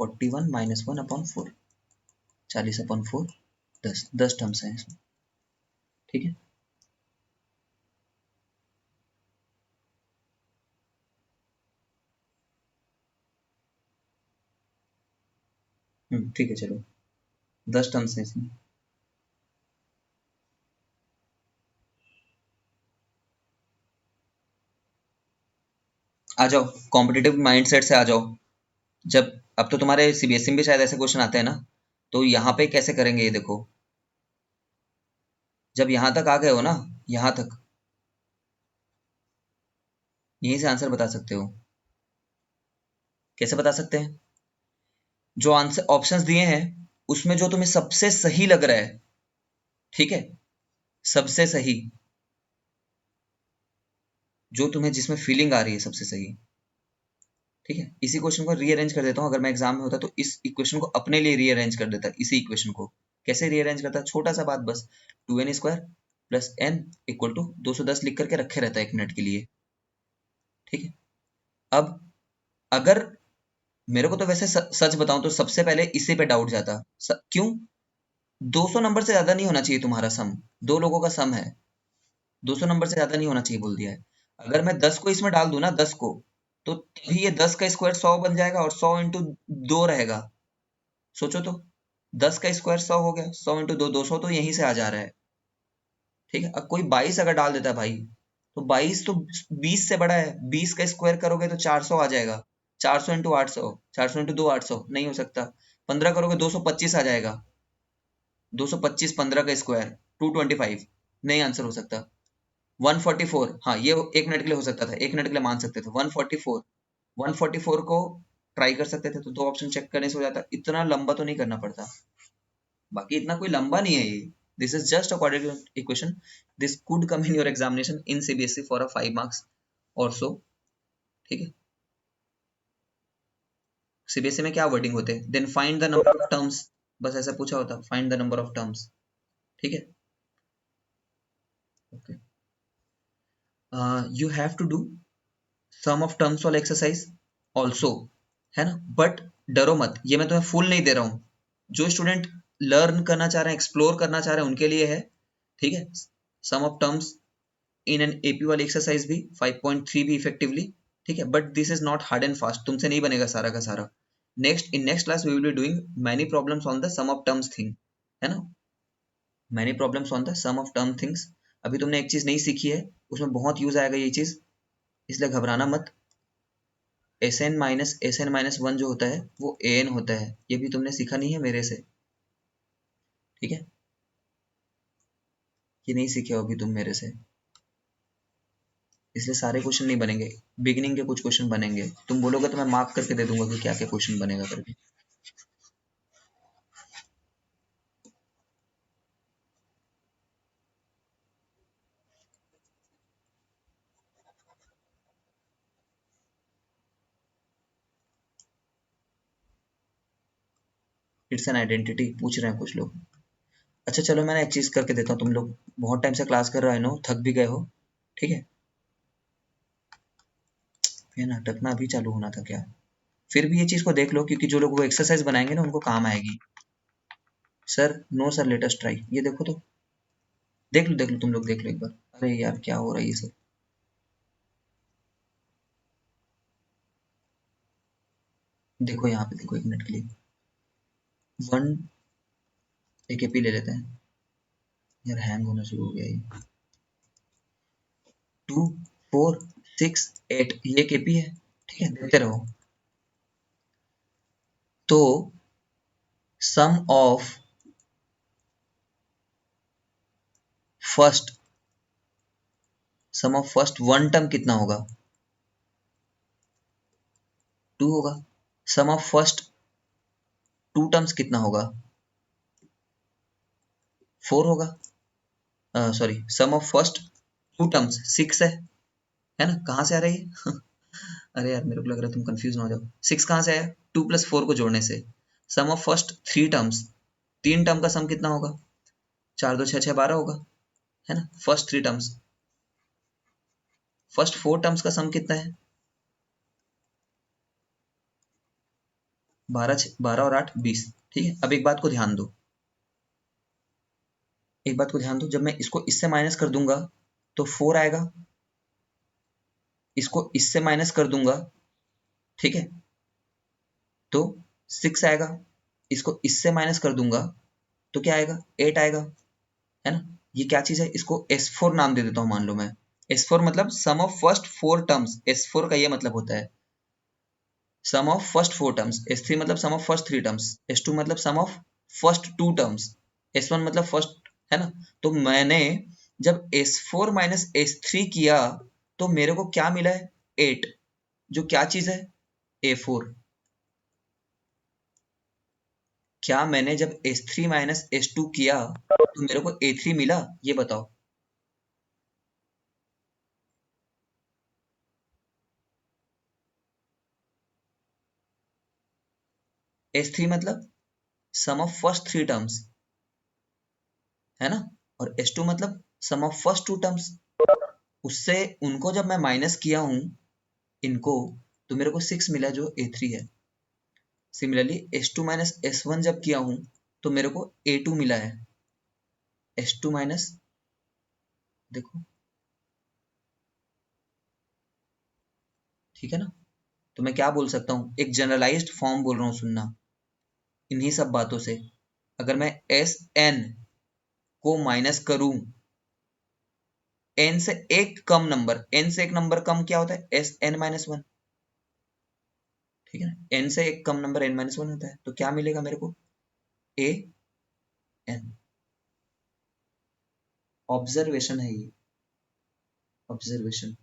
-41 -1 अपॉन 4, 40 अपॉन 4, 10 टर्म्स हैं इसमें, ठीक है। ठीक है चलो, 10 टर्म्स हैं इसमें। आ जाओ, कॉम्पिटिटिव माइंडसेट से आ जाओ। जब अब तो तुम्हारे सीबीएसई में भी शायद ऐसे क्वेश्चन आते हैं ना, तो यहाँ पे कैसे करेंगे ये देखो। जब यहाँ तक आ गए हो ना, यहाँ तक, यहीं से आंसर बता सकते हो। कैसे बता सकते हैं? जो आंसर ऑप्शंस दिए हैं उसमें जो तुम्हें सबसे सही लग रहा है, ठीक है, सबसे सही, जो तुम्हें जिसमें फीलिंग आ रही है सबसे सही, ठीक है। इसी क्वेश्चन को रीअरेंज कर देता हूँ, अगर मैं एग्जाम में होता तो इस इक्वेशन को अपने लिए रीअरेंज कर देता, इसी इक्वेशन को। कैसे रीअरेंज करता, छोटा सा बात बस, 2n square plus n equal to 210 लिख करके रखे रहता है 1 मिनट के लिए, ठीक है। अब अगर मेरे को तो वैसे सच बताऊं तो सबसे पहले इसी पे डाउट जाता, क्यों? 200 नंबर से ज्यादा नहीं होना चाहिए तुम्हारा सम, दो लोगों का सम है, 200 नंबर से ज्यादा नहीं होना चाहिए बोल दिया है। अगर मैं 10 को इसमें डाल दूं ना, 10 को, तो तभी ये 10 का स्क्वायर 100 बन जाएगा और 100 इंटू 2 रहेगा। सोचो तो, 10 का स्क्वायर 100 हो गया, 100 इंटू 2 200 तो यहीं से आ जा रहा है। ठीक है। अब कोई 22 अगर डाल देता है भाई, तो 22 तो 20 से बड़ा है, 20 का स्क्वायर करोगे तो 400 आ जाएगा, 400 इंटू 800, 400 इंटू 2 800, नहीं हो सकता। 15 करोगे 225 आ जाएगा, 225 15 का स्क्वायर 225, नहीं आंसर हो सकता। 144, हाँ ये 1 मिनट के लिए हो सकता था, 1 मिनट के लिए मान सकते थे। 144, 144 को ट्राई कर सकते थे, तो दो ऑप्शन चेक करने से हो जाता, इतना लंबा तो नहीं करना पड़ता। बाकी इतना कोई लंबा नहीं है ये, this is just a quadratic equation, this could come in your examination in CBSE for a 5 marks और सो। ठीक है, सीबीएसई में क्या वर्डिंग होते हैं, then find the number of terms, बस ऐसा पूछा होता, find the number of terms. ठीक है, okay, you have to do sum of terms वाला एक्सरसाइज ऑल्सो, है ना। बट डरो मत, ये मैं तुम्हें फुल नहीं दे रहा हूँ, जो स्टूडेंट लर्न करना चाह रहे हैं, एक्सप्लोर करना चाह रहे हैं, उनके लिए है। ठीक है, sum of terms in N AP वाली एक्सरसाइज भी 5.3 भी इफेक्टिवली। ठीक है, but this is not hard and fast, तुमसे नहीं बनेगा सारा का सारा। Next, in next class we will be doing many problems on the sum of terms thing, है ना, many problems on the sum of term things. अभी तुमने एक चीज नहीं सीखी है, उसमें बहुत यूज आएगा ये चीज, इसलिए घबराना मत। एस एन माइनस 1 जो होता है वो ए एन होता है, ये भी तुमने सीखा नहीं है मेरे से। ठीक है, ये नहीं सीखे हो अभी तुम मेरे से, इसलिए सारे क्वेश्चन नहीं बनेंगे, बिगिनिंग के कुछ क्वेश्चन बनेंगे, तुम बोलोगे तो मैं मार्क करके दे दूंगा कि क्या क्या क्वेश्चन बनेगा करके। इट्स एन आइडेंटिटी पूछ रहे हैं कुछ लोग। अच्छा चलो, मैंने एक चीज करके देता हूँ, तुम लोग बहुत टाइम से क्लास कर रहे हो, थक भी गए हो। ठीक है, ये नाटक ना अभी चालू होना था क्या, फिर भी ये चीज को देख लो, क्योंकि जो लोग वो एक्सरसाइज बनाएंगे ना उनको काम आएगी। Sir no sir, let us try, ये देखो तो, देख लो तुम लोग, देख लो एक बार। अरे यार क्या हो रहा है ये सब, देखो यहाँ पे देखो, 1 मिनट के लिए, वन एक एपी ले लेते हैं, यार हैंग होना शुरू हो गया ये। 2 4 6 8, ये केपी है। ठीक है, देखते रहो। तो sum of first, sum of first one term कितना होगा, 2 होगा। Sum of first two terms कितना होगा, 4 होगा। Sorry, sum of first two terms 6 है ना, कहाँ से आ रही है अरे यार मेरे को लग रहा है तुम कंफ्यूज ना हो जाओ, 6 कहाँ से आया, 2 + 4 को जोड़ने से। सम ऑफ फर्स्ट 3 टर्म्स, 3 टर्म का सम कितना होगा, 4 2 6 6 12 होगा, है ना। फर्स्ट 3 टर्म्स, फर्स्ट 4 टर्म्स का सम कितना है, 12 12 और 8 20। ठीक है, अब एक बात को ध्यान दो, एक बात को ध्यान दो, जब मैं इसको इससे माइनस कर दूंगा तो 4 आएगा, इसको इससे माइनस कर दूंगा, ठीक है, तो 6 आएगा, इसको इससे माइनस कर दूंगा तो क्या आएगा, 8 आएगा, है ना। ये क्या चीज है, इसको S4 नाम दे देता हूँ, मान लो मैं। S4 मतलब सम ऑफ फर्स्ट 4 टर्म्स, S4 का ये मतलब होता है sum of first 4 terms. S3 मतलब सम ऑफ फर्स्ट 3 टर्म्स, S2 मतलब सम ऑफ फर्स्ट 2 टर्म्स, S1 मतलब फर्स्ट, है ना। तो मैंने जब S4 माइनस S3 किया तो मेरे को क्या मिला है, 8, जो क्या चीज है, A4। क्या मैंने जब S3 माइनस S2 किया तो मेरे को A3 मिला, ये बताओ। S3 मतलब सम ऑफ फर्स्ट 3 टर्म्स, है ना, और S2 मतलब सम ऑफ फर्स्ट 2 टर्म्स। उससे उनको जब मैं माइनस किया हूं, इनको, तो मेरे को 6 मिला जो A3 है। सिमिलरली S2 माइनस S1 जब किया हूं तो मेरे को A2 मिला है, S2 माइनस, देखो, ठीक है ना। तो मैं क्या बोल सकता हूँ, एक जनरलाइज्ड फॉर्म बोल रहा हूँ, सुनना इन्हीं सब बातों से। अगर मैं Sn को माइनस करूं, n से एक कम नंबर, n से एक नंबर कम क्या होता है, एस n माइनस वन, ठीक है ना, n से एक कम नंबर n माइनस वन होता है, तो क्या मिलेगा मेरे को, a n। ऑब्जर्वेशन है ये, ऑब्जर्वेशन।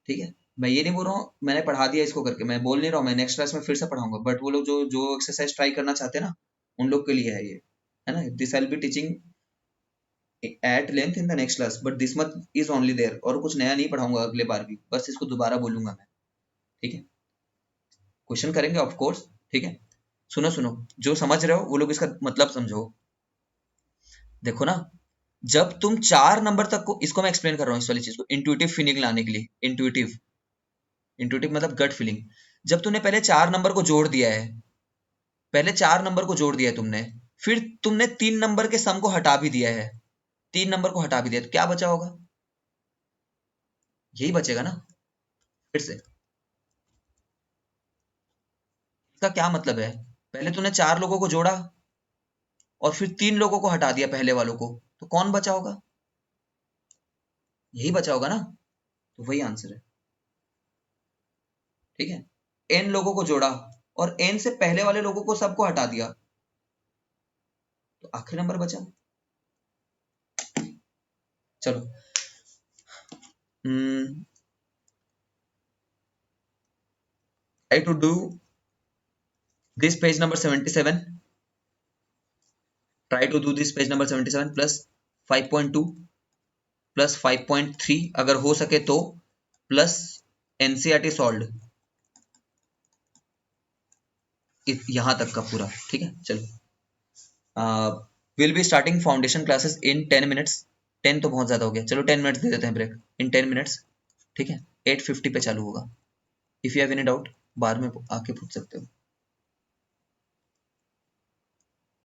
ठीक है, मैं ये नहीं बोल रहा हूँ मैंने पढ़ा दिया इसको करके, मैं बोल नहीं रहा हूँ मैं नेक्स्ट क्लास में फिर से पढ़ाऊंगा, बट वो लोग जो जो एक्सरसाइज ट्राई करना चाहते हैं ना, उन लोग के लिए है ये, है ना। This I will be teaching at length in the next class, but this much is only there, और कुछ नया नहीं पढ़ाऊंगा अगले बार भी, बस इसको दोबारा बोलूंगा मैं, ठीक है। क्वेश्चन करेंगे ऑफ कोर्स, ठीक है। सुनो सुनो, जो समझ रहे हो वो लोग इसका मतलब समझो। देखो ना, जब तुम चार नंबर तक को, इसको मैं एक्सप्लेन कर रहा हूँ इस वाली चीज को, इंट्यूटिव फीलिंग लाने के लिए, इंट्यूटिव, इंट्यूटिव मतलब गट फीलिंग। जब तुमने पहले चार नंबर को जोड़ दिया है, पहले चार नंबर को जोड़ दिया है तुमने, फिर तुमने तीन नंबर के सम को हटा भी दिया है, तीन नंबर को हटा भी दिया, तो क्या बचा होगा, यही बचेगा ना। फिर से, इसका क्या मतलब है, पहले तूने चार लोगों को जोड़ा और फिर तीन लोगों को हटा दिया पहले वालों को, तो कौन बचा होगा, यही बचा होगा ना, तो वही आंसर है, ठीक है। एन लोगों को जोड़ा और एन से पहले वाले लोगों को सबको हटा दिया, तो आखिरी नंबर बचा। चलो, try to do this page number 77, try to do this page number 77 plus 5.2 plus 5.3 अगर हो सके तो, प्लस एनसीईआरटी सॉल्व, यहां तक का पूरा, ठीक है। चलो, will be starting foundation classes in 10 minutes, 10 तो बहुत ज्यादा हो गया, चलो 10 मिनट्स दे देते हैं ब्रेक, इन 10 मिनट्स, ठीक है। 8:50 पे चालू होगा। If you have any doubt बाद में आके पूछ सकते हो।